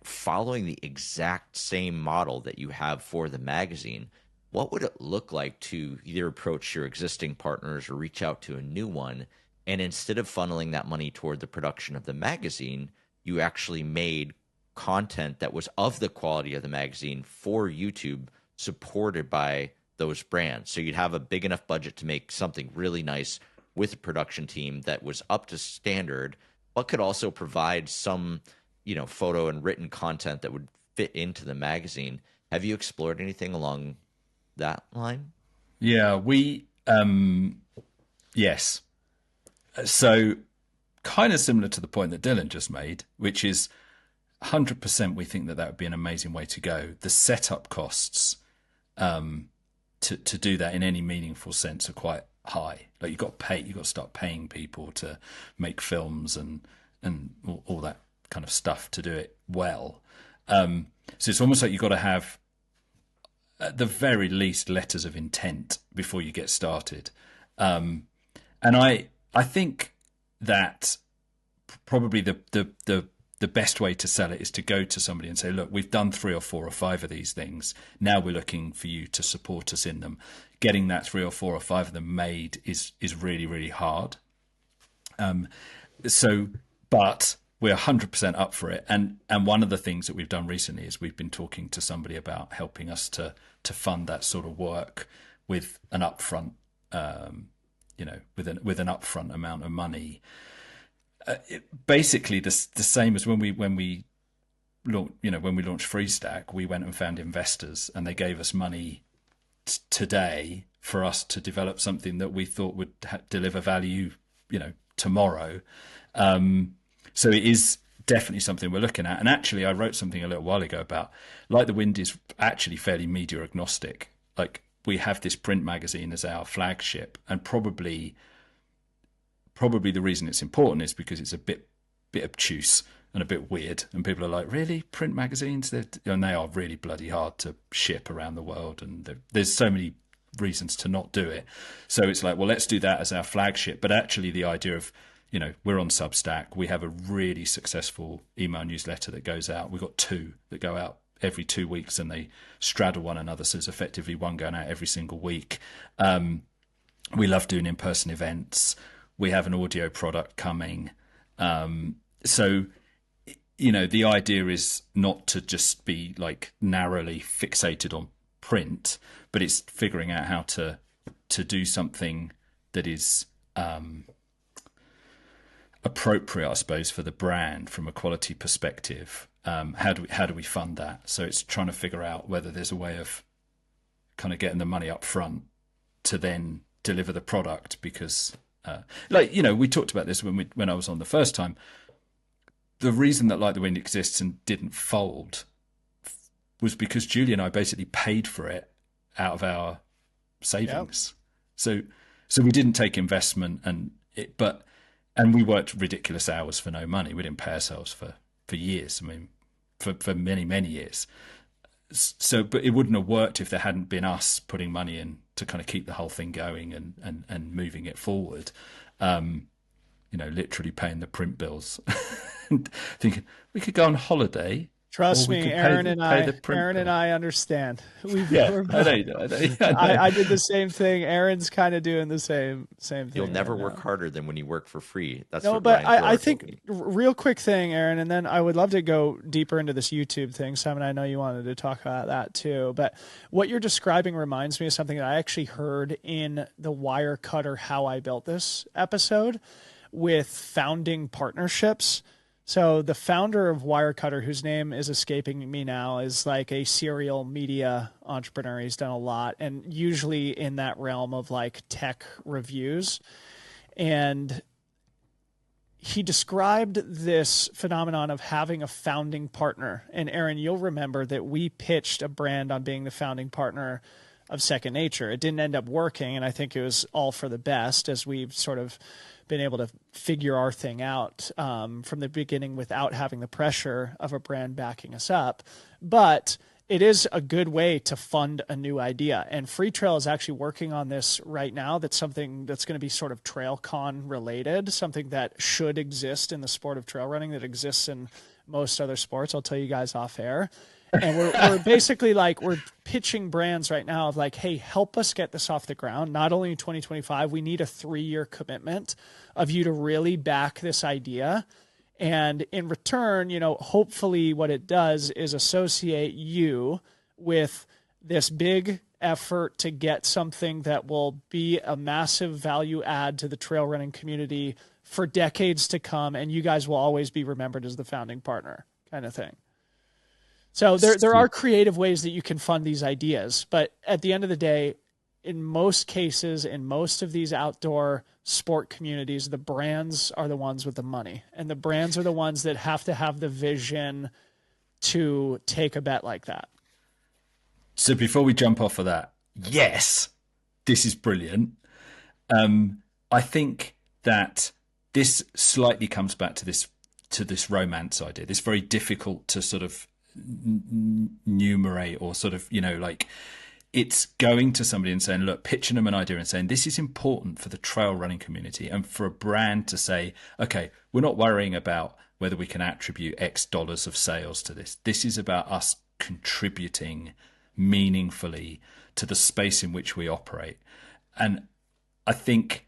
following the exact same model that you have for the magazine, what would it look like to either approach your existing partners or reach out to a new one, and instead of funneling that money toward the production of the magazine, you actually made content that was of the quality of the magazine for YouTube, supported by those brands? So you'd have a big enough budget to make something really nice with a production team that was up to standard, but could also provide some, photo and written content that would fit into the magazine. Have you explored anything along that line? Yeah, yes. So kind of similar to the point that Dylan just made, which is 100% we think that would be an amazing way to go. The setup costs to do that in any meaningful sense are quite high. Like you've got to start paying people to make films and all that kind of stuff to do it well. So it's almost like you've got to have, at the very least, letters of intent before you get started. And I think that probably the best way to sell it is to go to somebody and say, look, we've done 3 or 4 or 5 of these things. Now we're looking for you to support us in them. Getting that 3 or 4 or 5 of them made is really, really hard. But we're 100% up for it. And one of the things that we've done recently is we've been talking to somebody about helping us to fund that sort of work with an upfront, with an upfront amount of money. Basically, the same as when we launched Freestack, we went and found investors, and they gave us money today for us to develop something that we thought would deliver value, tomorrow. So it is definitely something we're looking at. And actually, I wrote something a little while ago about Like the Wind is actually fairly media agnostic. Like we have this print magazine as our flagship, and probably the reason it's important is because it's a bit obtuse and a bit weird, and people are like, really, print magazines? And they are really bloody hard to ship around the world, and there's so many reasons to not do it. So it's like, well, let's do that as our flagship. But actually the idea of, we're on Substack, we have a really successful email newsletter that goes out. We've got 2 that go out every 2 weeks, and they straddle one another, so it's effectively one going out every single week. We love doing in-person events. We have an audio product coming. So the idea is not to just be like narrowly fixated on print, but it's figuring out how to do something that is appropriate, I suppose, for the brand from a quality perspective. How do we fund that? So it's trying to figure out whether there's a way of kind of getting the money up front to then deliver the product, because we talked about this when I was on the first time. The reason that Like the Wind exists and didn't fold was because Julie and I basically paid for it out of our savings. Yep. So we didn't take investment, and we worked ridiculous hours for no money. We didn't pay ourselves for years. I mean, for many, many years. So, but it wouldn't have worked if there hadn't been us putting money in to kind of keep the whole thing going and moving it forward. Literally paying the print bills, thinking we could go on holiday. Trust me, Aaron and I understand. I did the same thing. Aaron's kind of doing the same thing. You'll never work harder than when you work for free. That's no, but I think real quick thing, Aaron, and then I would love to go deeper into this YouTube thing. Simon, I know you wanted to talk about that too, but what you're describing reminds me of something that I actually heard in the Wirecutter How I Built This episode with founding partnerships. So the founder of Wirecutter, whose name is escaping me now, is like a serial media entrepreneur. He's done a lot, and usually in that realm of like tech reviews. And he described this phenomenon of having a founding partner. And Aaron, you'll remember that we pitched a brand on being the founding partner of Second Nature. It didn't end up working, and I think it was all for the best, as we've sort of been able to figure our thing out from the beginning without having the pressure of a brand backing us up. But it is a good way to fund a new idea. And Free Trail is actually working on this right now. That's something that's going to be sort of TrailCon related, something that should exist in the sport of trail running that exists in most other sports. I'll tell you guys off air. And we're basically like, we're pitching brands right now of like, hey, help us get this off the ground. Not only in 2025, we need a 3-year commitment of you to really back this idea. And in return, hopefully what it does is associate you with this big effort to get something that will be a massive value add to the trail running community for decades to come. And you guys will always be remembered as the founding partner kind of thing. So there are creative ways that you can fund these ideas, but at the end of the day, in most cases, in most of these outdoor sport communities, the brands are the ones with the money, and the brands are the ones that have to have the vision to take a bet like that. So before we jump off of that, yes, this is brilliant. I think that this slightly comes back to this romance idea. This very difficult to sort of numerate, or sort of, like, it's going to somebody and saying, look, pitching them an idea and saying, this is important for the trail running community, and for a brand to say, okay, we're not worrying about whether we can attribute X dollars of sales to this. This is about us contributing meaningfully to the space in which we operate. And I think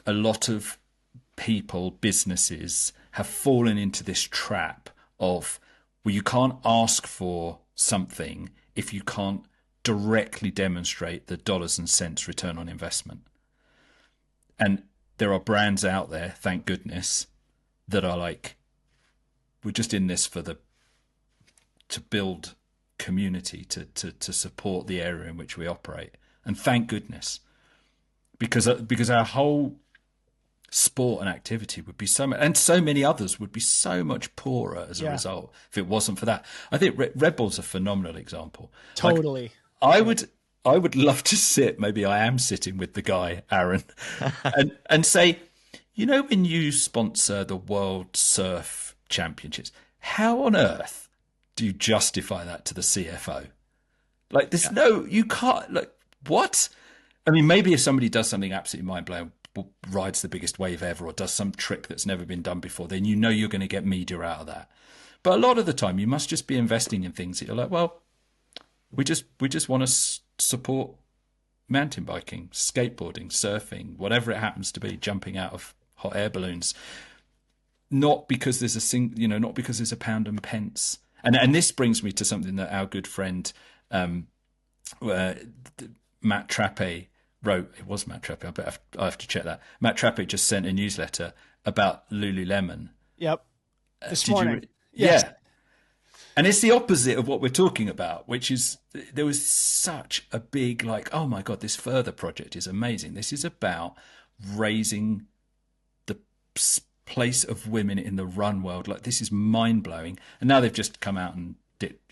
a lot of people, businesses, have fallen into this trap of, well, you can't ask for something if you can't directly demonstrate the dollars and cents return on investment. And there are brands out there, thank goodness, that are like, we're just in this to build community, to support the area in which we operate. And thank goodness, because our whole sport and activity would be so much, and so many others would be so much poorer as a result if it wasn't for that. I think Red Bull's a phenomenal example. Totally. Like, I would love to sit, maybe I am sitting with the guy, Aaron, and say, you know, when you sponsor the World Surf Championships, how on earth do you justify that to the CFO? Like, there's no, you can't, like, what? I mean, maybe if somebody does something absolutely mind-blowing, rides the biggest wave ever, or does some trick that's never been done before, then you know you're going to get media out of that. But a lot of the time, you must just be investing in things that you're like, well, we just want to support mountain biking, skateboarding, surfing, whatever it happens to be, jumping out of hot air balloons. Not because there's not because there's a pound and pence. And this brings me to something that our good friend Matt Trappe wrote. It was Matt Trappe. I have to check that. Matt Trappe just sent a newsletter about Lululemon. Yep. This morning. Yes. Yeah. And it's the opposite of what we're talking about, which is there was such a big, like, oh my God, this further project is amazing. This is about raising the place of women in the run world. Like, this is mind blowing. And now they've just come out and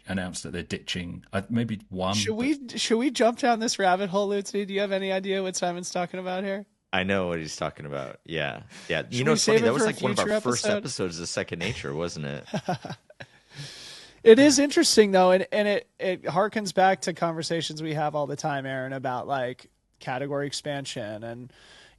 announced that they're ditching maybe one. Should we jump down this rabbit hole, Lucy? Do you have any idea what Simon's talking about here? I know what he's talking about. Yeah. You know, it's funny. That was like one of our first episodes of Second Nature, wasn't it? It is interesting, though, and it harkens back to conversations we have all the time, Aaron, about like category expansion and,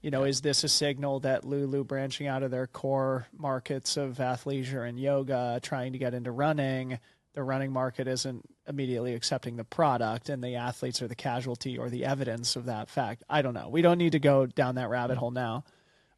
you know, is this a signal that Lulu branching out of their core markets of athleisure and yoga, trying to get into running, the running market isn't immediately accepting the product and the athletes are the casualty or the evidence of that fact? I don't know. We don't need to go down that rabbit hole now.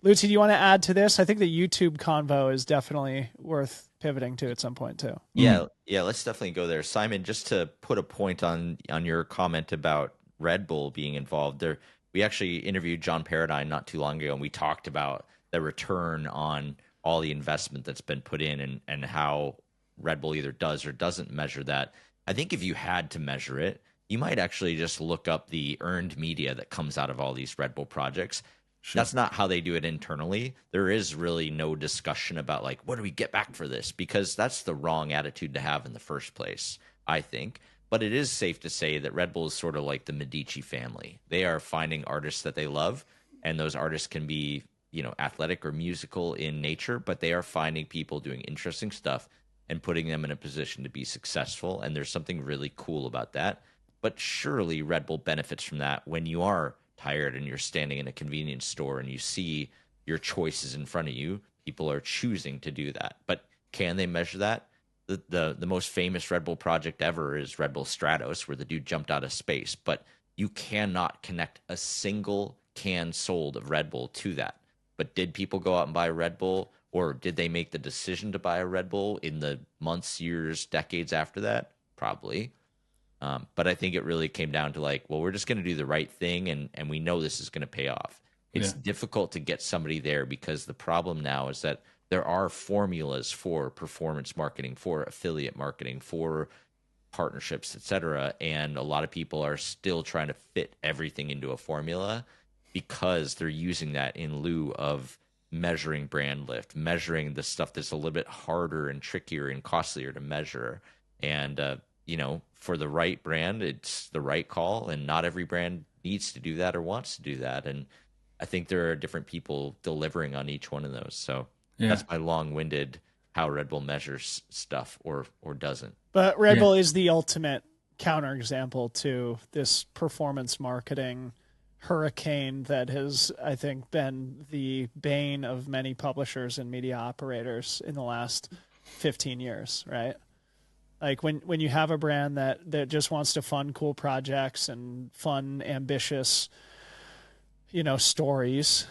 Lucy, do you want to add to this? I think the YouTube convo is definitely worth pivoting to at some point too. Yeah, let's definitely go there. Simon, just to put a point on your comment about Red Bull being involved there, we actually interviewed John Paradine not too long ago, and we talked about the return on all the investment that's been put in and how Red Bull either does or doesn't measure that. I think if you had to measure it, you might actually just look up the earned media that comes out of all these Red Bull projects. Sure. That's not how they do it internally. There is really no discussion about like, what do we get back for this? Because that's the wrong attitude to have in the first place, I think. But it is safe to say that Red Bull is sort of like the Medici family. They are finding artists that they love, and those artists can be, you know, athletic or musical in nature, but they are finding people doing interesting stuff and putting them in a position to be successful. And there's something really cool about that. But surely Red Bull benefits from that when you are tired and you're standing in a convenience store and you see your choices in front of you. People are choosing to do that. But can they measure that? The most famous Red Bull project ever is Red Bull Stratos, where the dude jumped out of space. But you cannot connect a single can sold of Red Bull to that. But did people go out and buy Red Bull? Or did they make the decision to buy a Red Bull in the months, years, decades after that? Probably. But I think it really came down to like, well, we're just going to do the right thing, and we know this is going to pay off. It's difficult to get somebody there because the problem now is that there are formulas for performance marketing, for affiliate marketing, for partnerships, etc. And a lot of people are still trying to fit everything into a formula because they're using that in lieu of measuring brand lift, measuring the stuff that's a little bit harder and trickier and costlier to measure. And, you know, for the right brand, it's the right call, and not every brand needs to do that or wants to do that. And I think there are different people delivering on each one of those. So that's my long-winded how Red Bull measures stuff or doesn't. But Red Bull is the ultimate counterexample to this performance marketing hurricane that has, I think, been the bane of many publishers and media operators in the last 15 years, right? Like when you have a brand that just wants to fund cool projects and fun, ambitious, you know, stories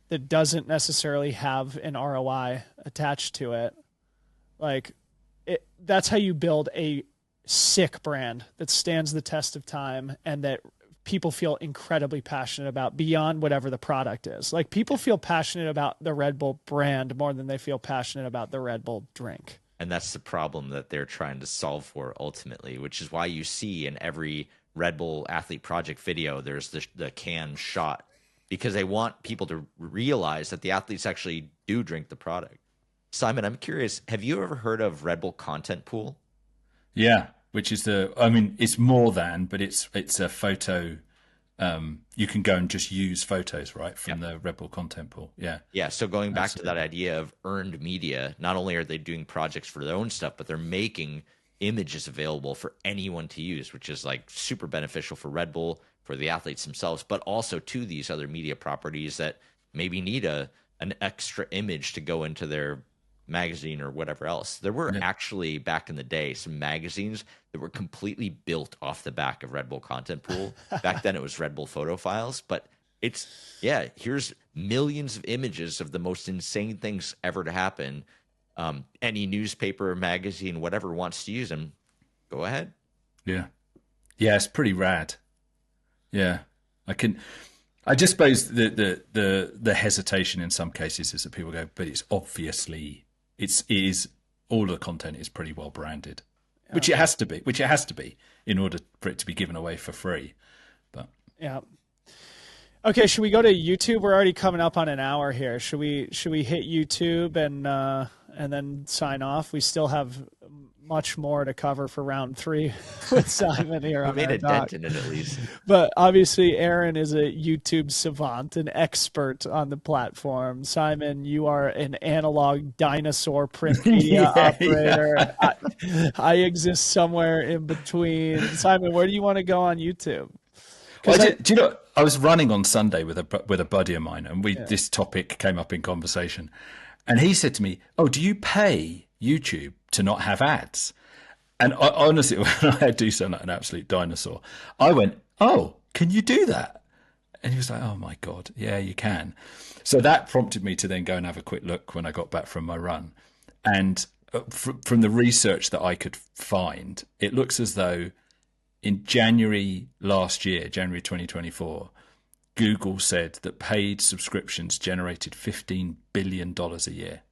that doesn't necessarily have an ROI attached to it, like that's how you build a sick brand that stands the test of time and that people feel incredibly passionate about beyond whatever the product is. Like people feel passionate about the Red Bull brand more than they feel passionate about the Red Bull drink. And that's the problem that they're trying to solve for ultimately, which is why you see in every Red Bull athlete project video, there's the can shot, because they want people to realize that the athletes actually do drink the product. Simon, I'm curious, have you ever heard of Red Bull Content Pool? Yeah. which is I mean, it's more than, but it's a photo. You can go and just use photos, right, from the Red Bull content pool. Yeah. Yeah. So going back to that idea of earned media, not only are they doing projects for their own stuff, but they're making images available for anyone to use, which is like super beneficial for Red Bull, for the athletes themselves, but also to these other media properties that maybe need an extra image to go into their magazine or whatever else. There were actually back in the day some magazines that were completely built off the back of Red Bull content pool. Back then it was Red Bull photo files, but here's millions of images of the most insane things ever to happen. Any newspaper or magazine, whatever wants to use them, go ahead. Yeah. Yeah, it's pretty rad. Yeah. I just suppose the hesitation in some cases is that people go, but it's obviously it is all the content is pretty well branded. Which it has to be in order for it to be given away for free. But yeah. Okay, should we go to YouTube? We're already coming up on an hour here. Should we hit YouTube and then sign off? We still have much more to cover for round 3 with Simon here. We made a dent in it at least. But obviously, Aaron is a YouTube savant, an expert on the platform. Simon, you are an analog dinosaur print media operator. Yeah. I exist somewhere in between. Simon, where do you want to go on YouTube? Well, do you know? I was running on Sunday with a buddy of mine, and this topic came up in conversation, and he said to me, "Oh, do you pay YouTube to not have ads?" And honestly, when I do sound like an absolute dinosaur, I went, "Oh, can you do that?" And he was like, "Oh my God, yeah, you can." So that prompted me to then go and have a quick look when I got back from my run. And from the research that I could find, it looks as though in January last year, January 2024, Google said that paid subscriptions generated $15 billion a year.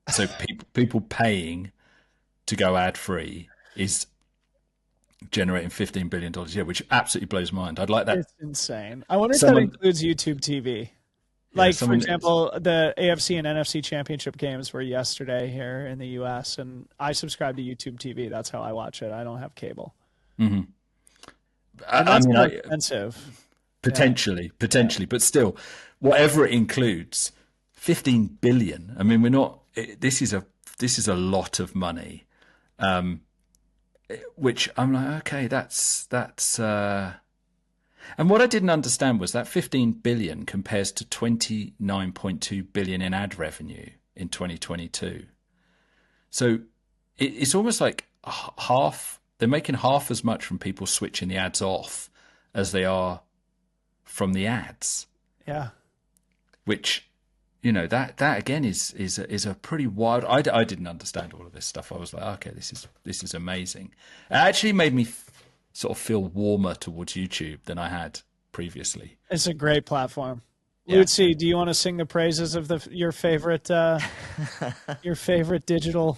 So people paying to go ad-free is generating $15 billion a year, which absolutely blows my mind. I'd like that. It's insane. I wonder if that includes YouTube TV. Like, for example, the AFC and NFC championship games were yesterday here in the U.S., and I subscribe to YouTube TV. That's how I watch it. I don't have cable. Mm-hmm. And that's more expensive. Potentially, but still, whatever it includes, 15 billion. I mean, this is a lot of money, which I'm like, okay, that's. And what I didn't understand was that 15 billion compares to 29.2 billion in ad revenue in 2022. So it's almost like half. They're making half as much from people switching the ads off as they are from the ads. Yeah. Which, that again is a pretty wild. I didn't understand all of this stuff. I was like, okay, this is amazing. It actually made me sort of feel warmer towards YouTube than I had previously. It's a great platform. Yeah. Lutzi, do you want to sing the praises of your favorite digital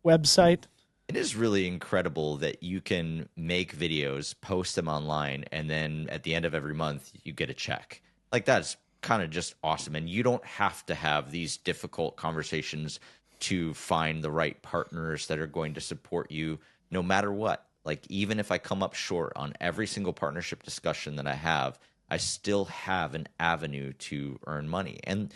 website? It is really incredible that you can make videos, post them online, and then at the end of every month, you get a check. Like, that's kind of just awesome. And you don't have to have these difficult conversations to find the right partners that are going to support you no matter what. Like, even if I come up short on every single partnership discussion that I have, I still have an avenue to earn money. And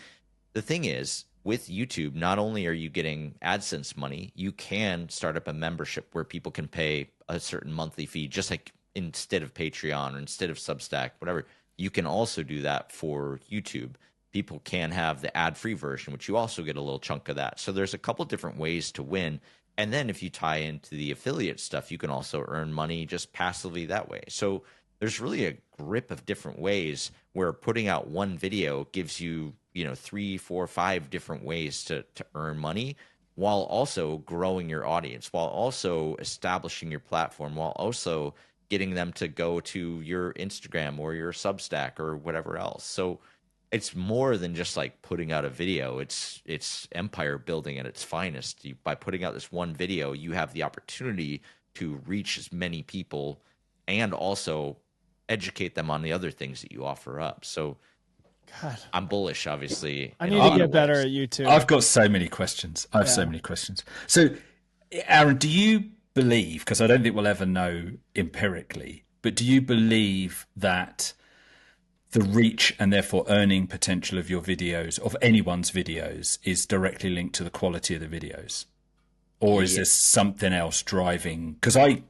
the thing is, with YouTube, not only are you getting AdSense money, you can start up a membership where people can pay a certain monthly fee, just like instead of Patreon or instead of Substack, whatever. You can also do that for YouTube. People can have the ad-free version, which you also get a little chunk of that. So there's a couple different ways to win. And then if you tie into the affiliate stuff, you can also earn money just passively that way. So there's really a grip of different ways where putting out one video gives you 3, 4, 5 different ways to earn money, while also growing your audience, while also establishing your platform, while also getting them to go to your Instagram or your Substack or whatever else. So it's more than just like putting out a video. It's empire building at its finest. By putting out this one video, you have the opportunity to reach as many people and also educate them on the other things that you offer up. So God. I'm bullish, obviously. I need to get better at YouTube. I've got so many questions. I have so many questions. So, Aaron, do you believe, because I don't think we'll ever know empirically, but do you believe that the reach and therefore earning potential of your videos, of anyone's videos, is directly linked to the quality of the videos? Or is Yeah. there something else driving? Because I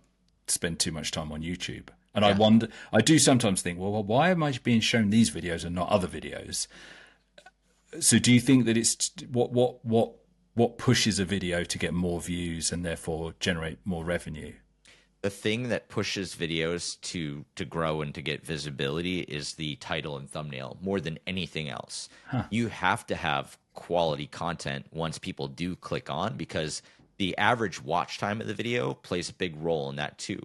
spend too much time on YouTube. And I Yeah. wonder, I do sometimes think, well, why am I being shown these videos and not other videos? So do you think that it's what pushes a video to get more views and therefore generate more revenue? The thing that pushes videos to grow and to get visibility is the title and thumbnail more than anything else. You have to have quality content once people do click on, because the average watch time of the video plays a big role in that too.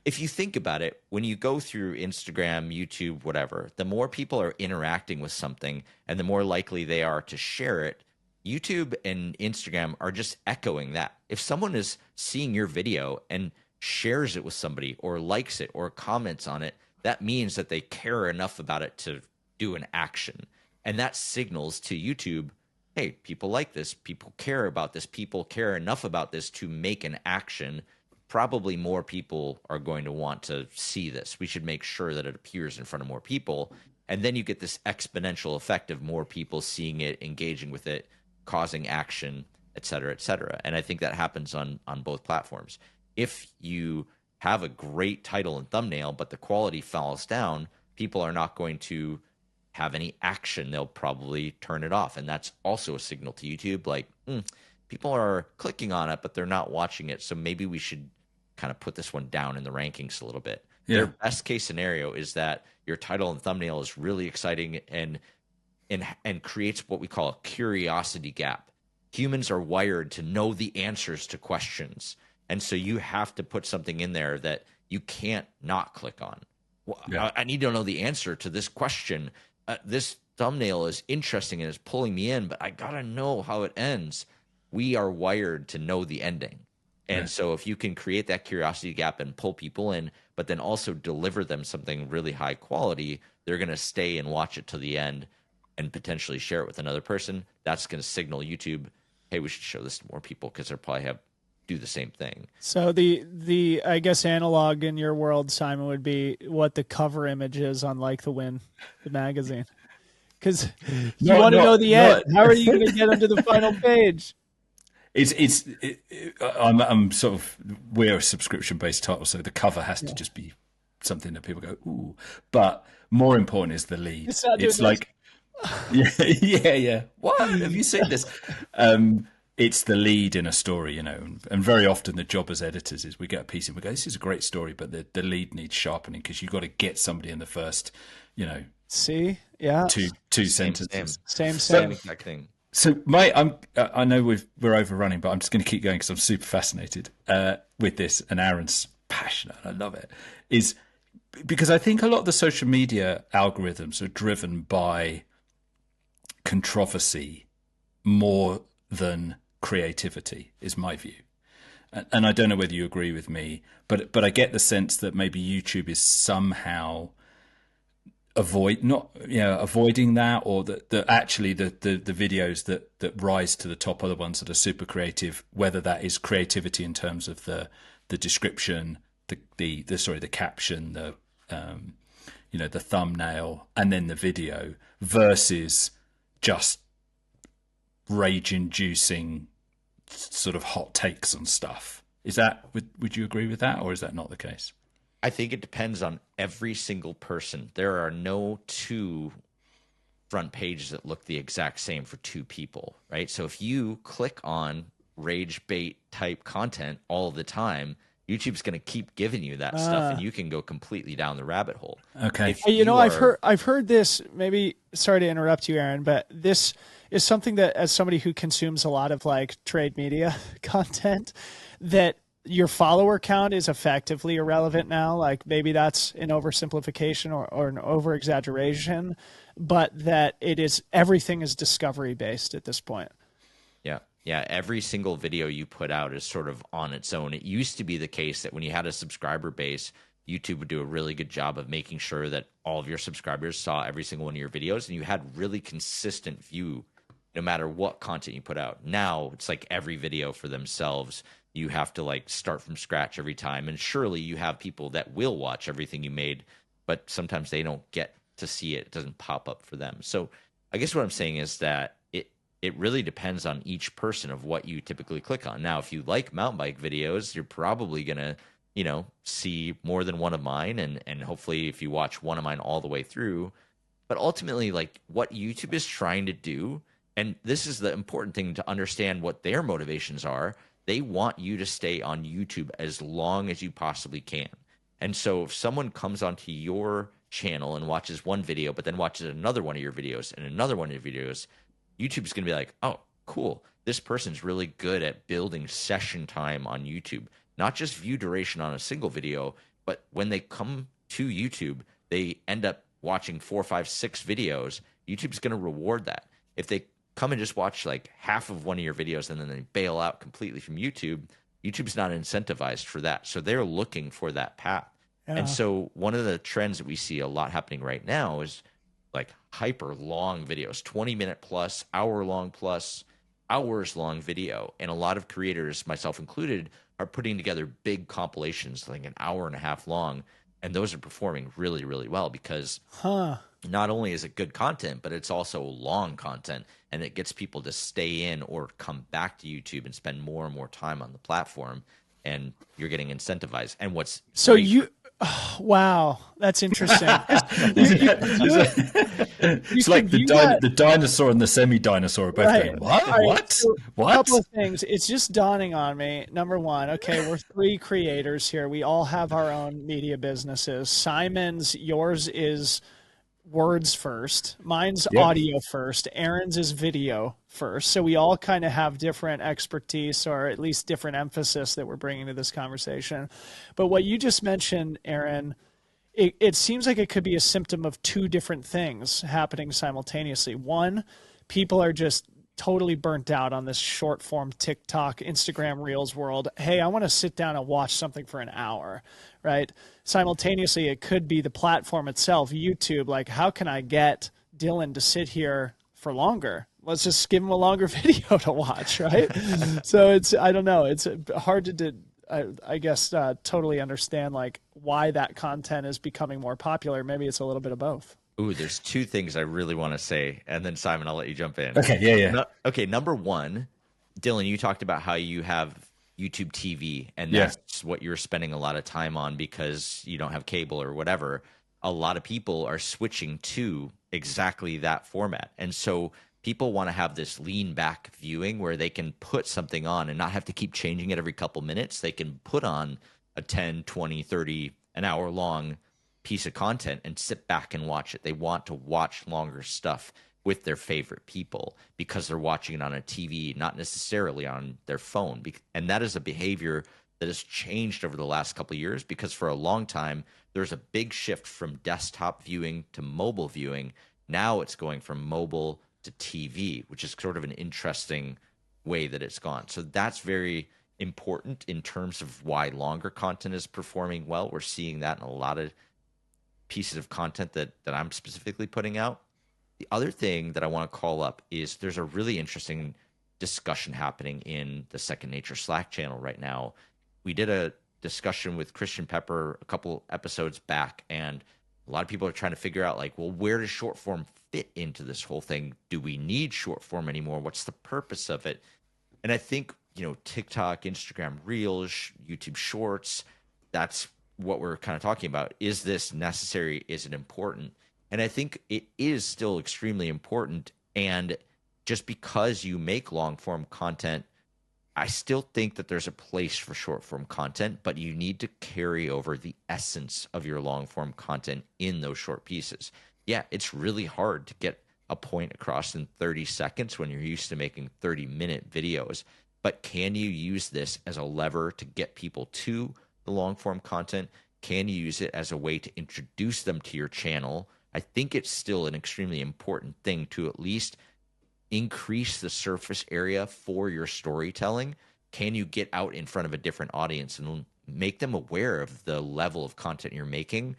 If you think about it, when you go through Instagram, YouTube, whatever, the more people are interacting with something and the more likely they are to share it. YouTube and Instagram are just echoing that. If someone is seeing your video and shares it with somebody or likes it or comments on it, that means that they care enough about it to do an action. And that signals to YouTube, hey, people like this, people care about this, people care enough about this to make an action. Probably more people are going to want to see this. We should make sure that it appears in front of more people. And then you get this exponential effect of more people seeing it, engaging with it, causing action, et cetera, et cetera. And I think that happens on both platforms. If you have a great title and thumbnail, but the quality falls down, people are not going to have any action. They'll probably turn it off. And that's also a signal to YouTube, like, people are clicking on it, but they're not watching it. So maybe we should kind of put this one down in the rankings a little bit. Yeah. Their best case scenario is that your title and thumbnail is really exciting and creates what we call a curiosity gap. Humans are wired to know the answers to questions. And so you have to put something in there that you can't not click on. Well, Yeah. I need to know the answer to this question. This thumbnail is interesting and is pulling me in, but I got to know how it ends. We are wired to know the ending. And Right. so if you can create that curiosity gap and pull people in, but then also deliver them something really high quality, they're going to stay and watch it to the end and potentially share it with another person. That's going to signal YouTube, hey, we should show this to more people, because they'll probably do the same thing. So the I guess analog in your world, Simon, would be what the cover image is on Like the Wind, the magazine. Because you want to know the end. How are you going to get them to the final page? I'm sort of, we're a subscription based title, so the cover has to just be something that people go, ooh. But more important is the lead. It's like, yeah. What have you seen this? It's the lead in a story, and very often the job as editors is we get a piece and we go, this is a great story, but the lead needs sharpening, because you've got to get somebody in the first, two sentences. Same exact thing. So, I know we're overrunning, but I'm just going to keep going because I'm super fascinated with this, and Aaron's passionate. I love it. Is because I think a lot of the social media algorithms are driven by controversy more than creativity, is my view. And I don't know whether you agree with me, but I get the sense that maybe YouTube is somehow avoiding that, or that actually the videos that rise to the top are the ones that are super creative, whether that is creativity in terms of the description, the caption, the thumbnail, and then the video, versus just rage-inducing sort of hot takes on stuff. Is that, would you agree with that, or is that not the case? I think it depends on every single person. There are no two front pages that look the exact same for two people, right? So if you click on rage bait type content all the time, YouTube's going to keep giving you that stuff, and you can go completely down the rabbit hole. Okay. I've heard this, maybe, sorry to interrupt you, Aaron, but this is something that, as somebody who consumes a lot of like trade media content, that your follower count is effectively irrelevant now. Like, maybe that's an oversimplification or an over exaggeration, but that everything is discovery based at this point. Yeah, every single video you put out is sort of on its own. It used to be the case that when you had a subscriber base, YouTube would do a really good job of making sure that all of your subscribers saw every single one of your videos, and you had really consistent view no matter what content you put out. Now it's like every video for themselves. You have to like start from scratch every time. And surely you have people that will watch everything you made, but sometimes they don't get to see it. It doesn't pop up for them. So I guess what I'm saying is that it really depends on each person of what you typically click on. Now, if you like mountain bike videos, you're probably going to, see more than one of mine. And hopefully if you watch one of mine all the way through, but ultimately like what YouTube is trying to do, and this is the important thing to understand what their motivations are. They want you to stay on YouTube as long as you possibly can. And so if someone comes onto your channel and watches one video, but then watches another one of your videos and another one of your videos, YouTube's going to be like, oh, cool. This person's really good at building session time on YouTube, not just view duration on a single video, but when they come to YouTube, they end up watching 4, 5, 6 videos. YouTube's going to reward that. If they come and just watch like half of one of your videos and then they bail out completely from YouTube, YouTube's not incentivized for that. So they're looking for that path. Yeah. And so one of the trends that we see a lot happening right now is like hyper long videos, 20-minute plus, hour long plus, hours long video. And a lot of creators, myself included, are putting together big compilations, like an hour and a half long. And those are performing really, really well because not only is it good content, but it's also long content, and it gets people to stay in or come back to YouTube and spend more and more time on the platform. And you're getting incentivized. And what's so great, you wow, that's interesting. It's like the dinosaur and the semi-dinosaur are both Right. going, what? All right, What? so What? A couple of things. It's just dawning on me. Number one, okay, we're 3 creators here. We all have our own media businesses. Simon's, yours is words first. Mine's Yep. audio first. Aaron's is video first. So we all kind of have different expertise, or at least different emphasis that we're bringing to this conversation. But what you just mentioned, Aaron, it seems like it could be a symptom of 2 different things happening simultaneously. One, people are just totally burnt out on this short form TikTok, Instagram Reels world. Hey, I want to sit down and watch something for an hour, right? Simultaneously, it could be the platform itself, YouTube. Like, how can I get Dylan to sit here for longer? Let's just give him a longer video to watch, right? So I don't know. It's hard to I guess totally understand like why that content is becoming more popular. Maybe it's a little bit of both. ooh, there's 2 things I really want to say. And then Simon, I'll let you jump in. Okay, yeah. Okay, number one, Dylan, you talked about how you have YouTube TV, and Yeah. that's what you're spending a lot of time on because you don't have cable or whatever. A lot of people are switching to exactly that format. And so people want to have this lean back viewing where they can put something on and not have to keep changing it every couple minutes. They can put on a 10, 20, 30, an hour long piece of content and sit back and watch it. They want to watch longer stuff with their favorite people because they're watching it on a TV, not necessarily on their phone. And that is a behavior that has changed over the last couple of years because for a long time, there's a big shift from desktop viewing to mobile viewing. Now it's going from mobile to TV, which is sort of an interesting way that it's gone. So that's very important in terms of why longer content is performing well. We're seeing that in a lot of pieces of content that I'm specifically putting out. The other thing that I want to call up is there's a really interesting discussion happening in the Second Nature Slack channel right now. We did a discussion with Christian Pepper a couple episodes back, and a lot of people are trying to figure out, like, well, where does short form fit into this whole thing? Do we need short form anymore? What's the purpose of it? And I think, TikTok, Instagram Reels, YouTube Shorts, that's what we're kind of talking about. Is this necessary? Is it important? And I think it is still extremely important. And just because you make long form content, I still think that there's a place for short form content, but you need to carry over the essence of your long form content in those short pieces. Yeah, it's really hard to get a point across in 30 seconds when you're used to making 30-minute videos. But can you use this as a lever to get people to the long form content? Can you use it as a way to introduce them to your channel? I think it's still an extremely important thing to at least increase the surface area for your storytelling. Can you get out in front of a different audience and make them aware of the level of content you're making?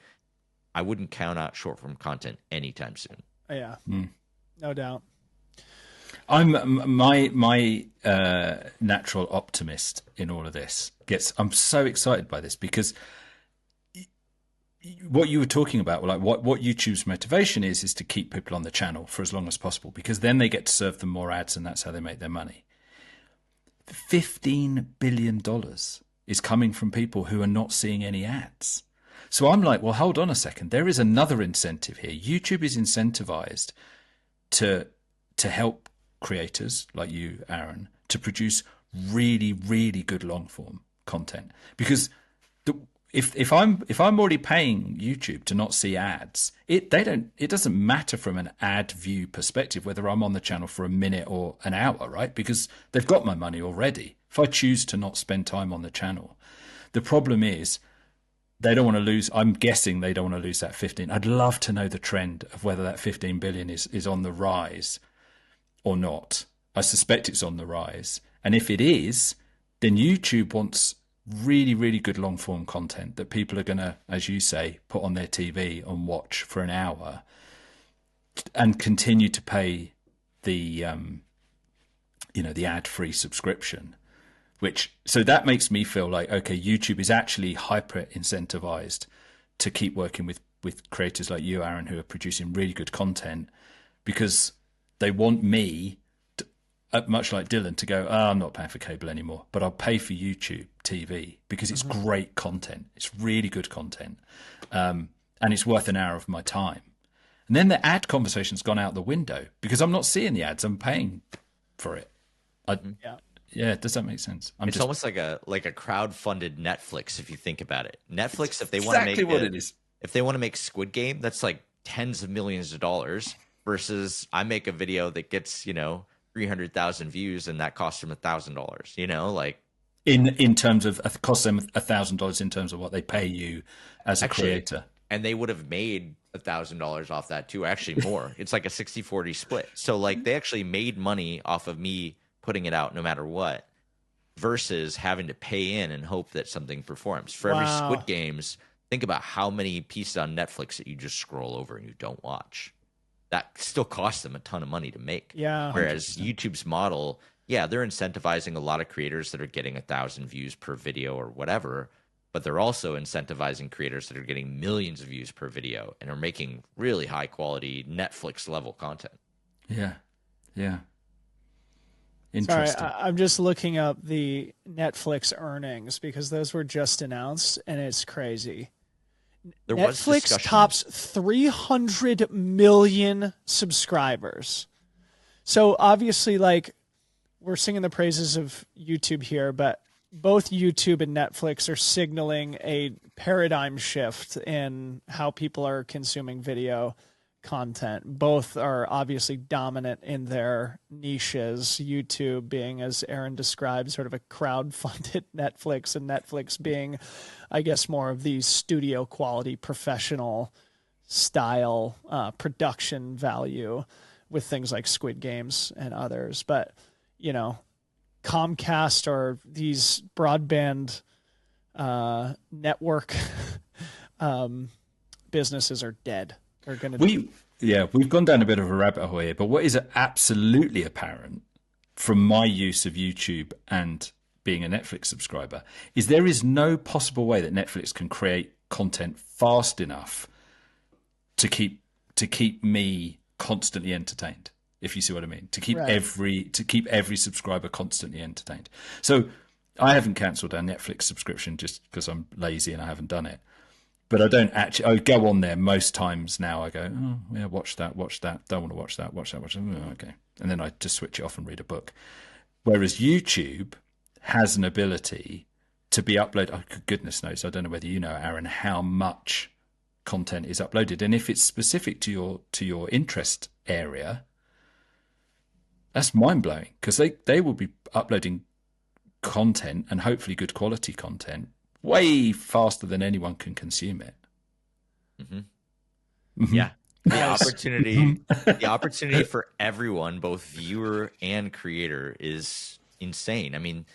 I wouldn't count out short form content anytime soon. Yeah, no doubt. My natural optimist in all of this I'm so excited by this because what you were talking about, like what YouTube's motivation is to keep people on the channel for as long as possible, because then they get to serve them more ads and that's how they make their money. $15 billion is coming from people who are not seeing any ads. So I'm like, well, hold on a second. There is another incentive here. YouTube is incentivized to help creators like you, Aaron, to produce really, really good long form content. Because if I'm already paying YouTube to not see ads, it doesn't matter from an ad view perspective whether I'm on the channel for a minute or an hour, right? Because they've got my money already. If I choose to not spend time on the channel, the problem is they don't want to lose. I'm guessing they don't want to lose that 15. I'd love to know the trend of whether that 15 billion is on the rise or not. I suspect it's on the rise. And if it is, then YouTube wants really, really good long form content that people are going to, as you say, put on their TV and watch for an hour and continue to pay the, the ad-free subscription. So that makes me feel like, okay, YouTube is actually hyper incentivized to keep working with creators like you, Aaron, who are producing really good content, because they want me, much like Dylan, to go, I'm not paying for cable anymore, but I'll pay for YouTube TV because it's great content. It's really good content. And it's worth an hour of my time. And then the ad conversation's gone out the window because I'm not seeing the ads. I'm paying for it. Yeah, does that make sense? It's almost like a crowd-funded Netflix, if you think about it. Netflix, if they want to make exactly what it is. If they want to make Squid Game, that's like tens of millions of dollars. Versus, I make a video that gets 300,000 views, and that costs them $1,000. Like in terms of cost them $1,000 in terms of what they pay you as a creator, and they would have made $1,000 off that too. Actually, more. It's like a 60-40 split. So like they actually made money off of me putting it out no matter what, versus having to pay in and hope that something performs. For every Squid Games, think about how many pieces on Netflix that you just scroll over and you don't watch. That still costs them a ton of money to make. Yeah. Whereas 100%. YouTube's model, they're incentivizing a lot of creators that are getting 1,000 views per video or whatever, but they're also incentivizing creators that are getting millions of views per video and are making really high quality Netflix level content. Yeah. Interesting. Sorry, I'm just looking up the Netflix earnings because those were just announced, and it's crazy. Netflix tops 300 million subscribers. So obviously, like, we're singing the praises of YouTube here, but both YouTube and Netflix are signaling a paradigm shift in how people are consuming video content. Both are obviously dominant in their niches, YouTube being, as Aaron described, sort of a crowd-funded Netflix, and Netflix being, I guess, more of the studio quality professional style production value with things like Squid Games and others. But Comcast or these broadband network businesses are dead. We've gone down a bit of a rabbit hole here, but what is absolutely apparent from my use of YouTube and being a Netflix subscriber is there is no possible way that Netflix can create content fast enough to keep me constantly entertained, if you see what I mean, to keep every subscriber constantly entertained. So I haven't cancelled our Netflix subscription just because I'm lazy and I haven't done it. But I go on there most times now. I go, oh, yeah, watch that. Don't want to watch that. Oh, okay. And then I just switch it off and read a book. Whereas YouTube has an ability to be uploaded. Oh, goodness knows. I don't know whether you know, Aaron, how much content is uploaded. And if it's specific to your interest area, that's mind-blowing, because they will be uploading content, and hopefully good quality content, way faster than anyone can consume it. Yeah. The opportunity for everyone, both viewer and creator, is insane. I mean,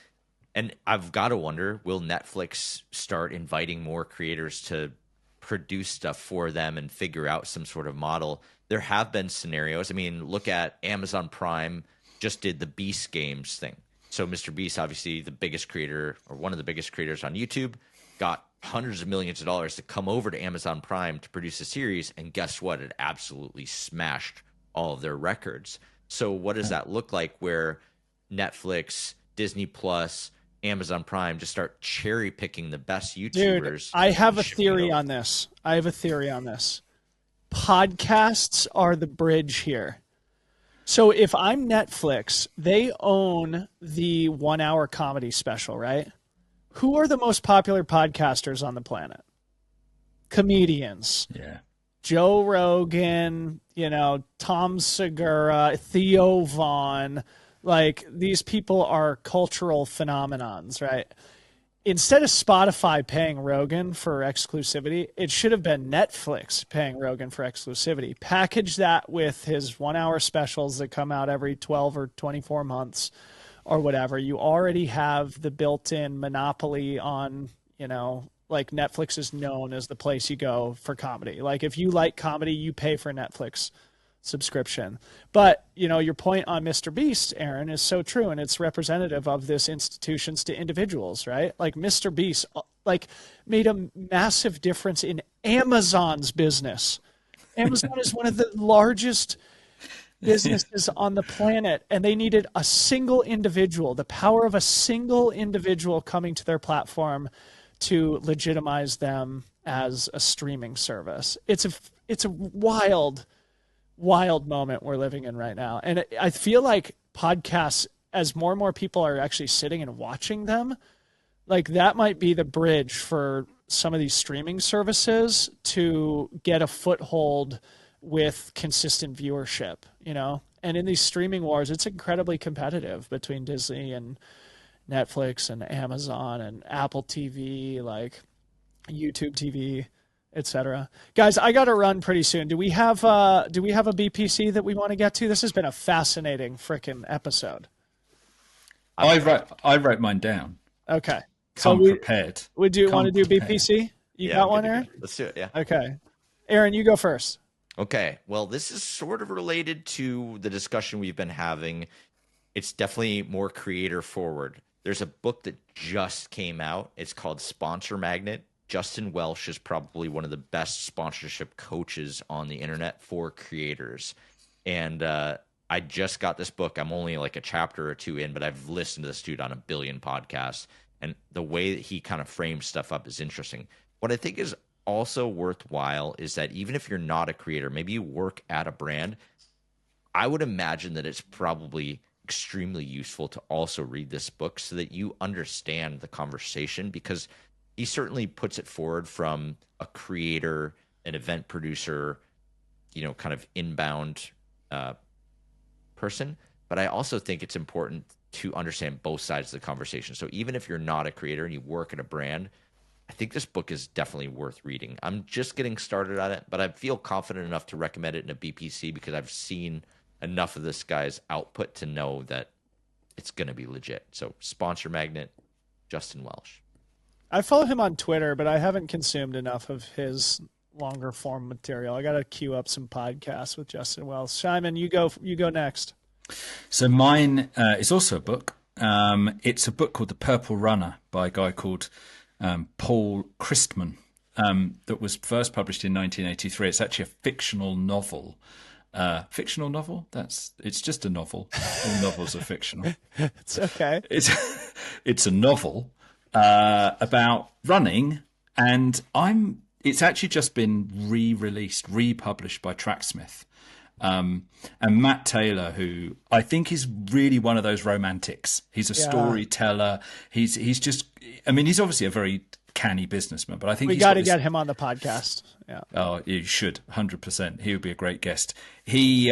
and I've got to wonder, will Netflix start inviting more creators to produce stuff for them and figure out some sort of model? There have been scenarios. I mean, look at Amazon Prime just did the Beast Games thing. So Mr. Beast, obviously the biggest creator or one of the biggest creators on YouTube, got hundreds of millions of dollars to come over to Amazon Prime to produce a series. And guess what? It absolutely smashed all of their records. So what does that look like where Netflix, Disney Plus, Amazon Prime just start cherry picking the best YouTubers? Dude, I have a theory on this. Podcasts are the bridge here. So if I'm Netflix, they own the 1 hour comedy special, right? Who are the most popular podcasters on the planet? Comedians. Yeah. Joe Rogan, Tom Segura, Theo Vaughn. Like, these people are cultural phenomenons, right? Instead of Spotify paying Rogan for exclusivity, it should have been Netflix paying Rogan for exclusivity. Package that with his 1 hour specials that come out every 12 or 24 months or whatever. You already have the built-in monopoly on, like Netflix is known as the place you go for comedy. Like if you like comedy, you pay for Netflix subscription. But, your point on Mr. Beast, Aaron, is so true, and it's representative of this institutions to individuals, right? Like Mr. Beast made a massive difference in Amazon's business. Amazon is one of the largest businesses on the planet, and they needed a single individual, the power of a single individual coming to their platform to legitimize them as a streaming service. It's a wild moment we're living in right now. And I feel like podcasts, as more and more people are actually sitting and watching them, like that might be the bridge for some of these streaming services to get a foothold with consistent viewership, And in these streaming wars, it's incredibly competitive between Disney and Netflix and Amazon and Apple TV, like YouTube TV, etc. Guys, I got to run pretty soon. Do we have a BPC that we want to get to? This has been a fascinating freaking episode. I wrote mine down. Okay. Come prepared. Would you want to do BPC? You got one, Aaron? Let's do it, yeah. Okay. Aaron, you go first. Okay. Well, this is sort of related to the discussion we've been having. It's definitely more creator forward. There's a book that just came out. It's called Sponsor Magnet. Justin Welsh is probably one of the best sponsorship coaches on the internet for creators. And I just got this book. I'm only like a chapter or two in, but I've listened to this dude on a billion podcasts. And the way that he kind of frames stuff up is interesting. What I think is also worthwhile is that even if you're not a creator, maybe you work at a brand, I would imagine that it's probably extremely useful to also read this book so that you understand the conversation, because he certainly puts it forward from a creator, an event producer, kind of inbound person. But I also think it's important to understand both sides of the conversation. So even if you're not a creator and you work at a brand, I think this book is definitely worth reading. I'm just getting started on it, but I feel confident enough to recommend it in a BPC because I've seen enough of this guy's output to know that it's going to be legit. So Sponsor Magnet, Justin Welsh. I follow him on Twitter, but I haven't consumed enough of his longer form material. I got to queue up some podcasts with Justin Welsh. Simon, you go next. So mine is also a book. It's a book called The Purple Runner by a guy called Paul Christman that was first published in 1983. It's actually a fictional novel. Fictional novel? It's just a novel. All novels are fictional. It's okay. It's a novel about running, and it's actually just been re-released, republished by Tracksmith. And Matt Taylor, who I think is really one of those romantics. He's a storyteller. He's just, he's obviously a very canny businessman, but I think we got to get him on the podcast. Yeah. Oh, you should, 100%. He would be a great guest. He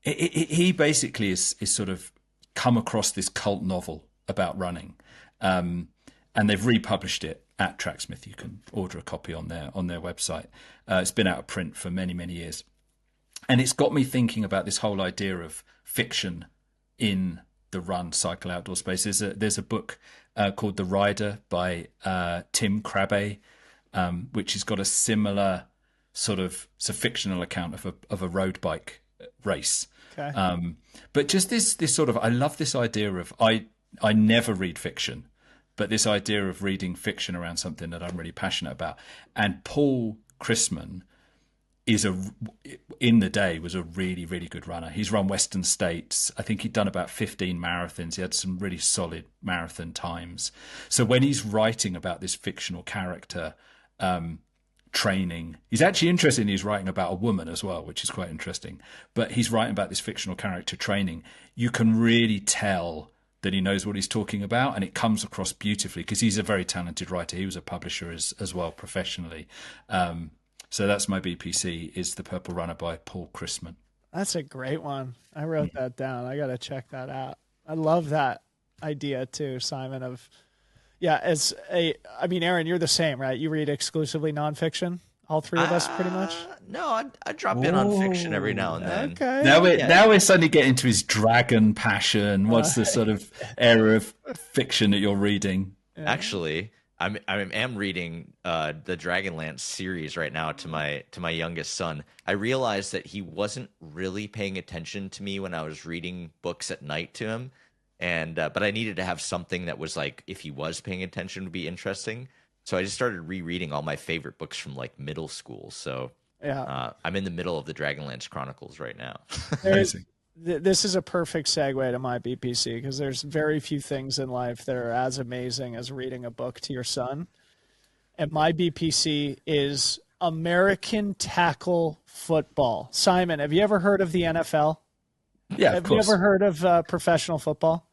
basically is sort of come across this cult novel about running, and they've republished it at Tracksmith. You can order a copy on their website. It's been out of print for many, many years. And it's got me thinking about this whole idea of fiction in the run, cycle, outdoor space. There's a book called The Rider by Tim Crabbe, which has got a similar sort of, it's a fictional account of a road bike race. Okay. But just this sort of, I love this idea of, I never read fiction, but this idea of reading fiction around something that I'm really passionate about. And Paul Chrisman in the day was a really, really good runner. He's run Western States. I think he'd done about 15 marathons. He had some really solid marathon times. So when he's writing about this fictional character training, he's actually interested in, he's writing about a woman as well, which is quite interesting. But he's writing about this fictional character training. You can really tell that he knows what he's talking about, and it comes across beautifully because he's a very talented writer. He was a publisher as well professionally. So that's my BPC, is The Purple Runner by Paul Chrisman. That's a great one. I wrote that down. I got to check that out. I love that idea too, Simon, of, I mean, Aaron, you're the same, right? You read exclusively nonfiction? All three of us, pretty much? No, I drop in on fiction every now and then. Okay. Now we're suddenly getting to his dragon passion. What's the sort of area of fiction that you're reading? Actually, I am reading the Dragonlance series right now to my youngest son. I realized that he wasn't really paying attention to me when I was reading books at night to him, and but I needed to have something that was like, if he was paying attention, would be interesting. So I just started rereading all my favorite books from like middle school. So I'm in the middle of the Dragonlance Chronicles right now. This is a perfect segue to my BPC, because there's very few things in life that are as amazing as reading a book to your son. And my BPC is American tackle football. Simon, have you ever heard of the NFL? Yeah, of course. Have you ever heard of professional football?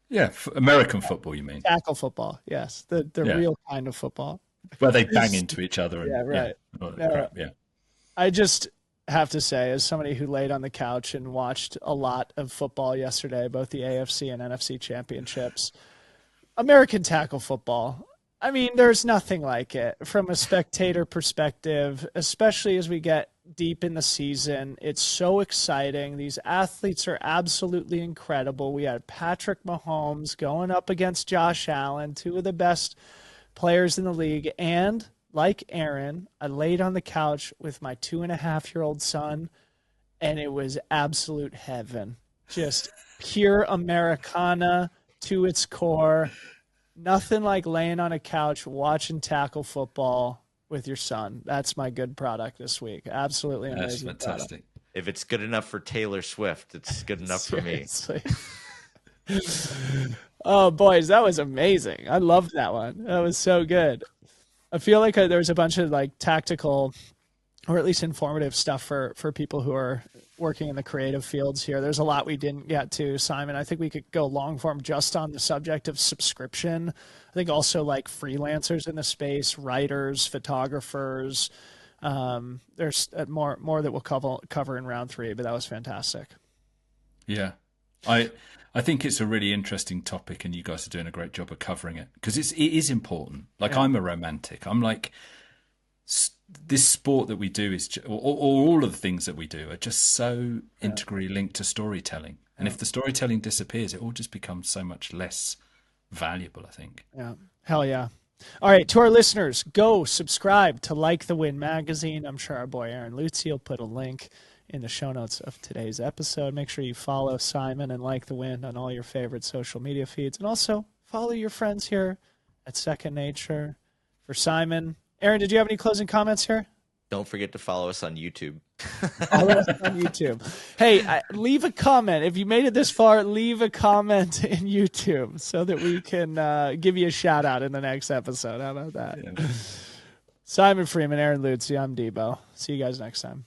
Yeah, American football, you mean? Tackle football, yes. The real kind of football. Where they bang into each other. And, yeah, right. Yeah. I just have to say, as somebody who laid on the couch and watched a lot of football yesterday, both the AFC and NFC championships, American tackle football, I mean, there's nothing like it from a spectator perspective, especially as we get deep in the season. It's so exciting. These athletes are absolutely incredible. We had Patrick Mahomes going up against Josh Allen, two of the best players in the league. And like Aaron, I laid on the couch with my 2.5-year-old son, and it was absolute heaven. Just pure Americana to its core. Nothing like laying on a couch watching tackle football with your son. That's my good product this week. Absolutely amazing. That's fantastic. Product. If it's good enough for Taylor Swift, it's good enough for me. Oh, boys, that was amazing. I loved that one. That was so good. I feel like there was a bunch of like tactical, or at least informative stuff for people who are working in the creative fields here. There's a lot we didn't get to, Simon. I think we could go long form just on the subject of subscription. I think also like freelancers in the space, writers, photographers. There's more that we'll cover in round 3, but that was fantastic. Yeah. I think it's a really interesting topic, and you guys are doing a great job of covering it, because it is important. Like, I'm a romantic. I'm like, this sport that we do is, or all of the things that we do are just so integrally linked to storytelling. And if the storytelling disappears, it all just becomes so much less valuable, I think. Yeah. Hell yeah. All right. To our listeners, go subscribe to Like the Wind magazine. I'm sure our boy Aaron Lutzi will put a link in the show notes of today's episode. Make sure you follow Simon and Like the Wind on all your favorite social media feeds. And also follow your friends here at Second Nature. For Simon, Aaron, did you have any closing comments here? Don't forget to follow us on YouTube. Follow us on YouTube. Hey, leave a comment. If you made it this far, leave a comment in YouTube so that we can give you a shout out in the next episode. How about that? Yeah. Simon Freeman, Aaron Lutzi, I'm Debo. See you guys next time.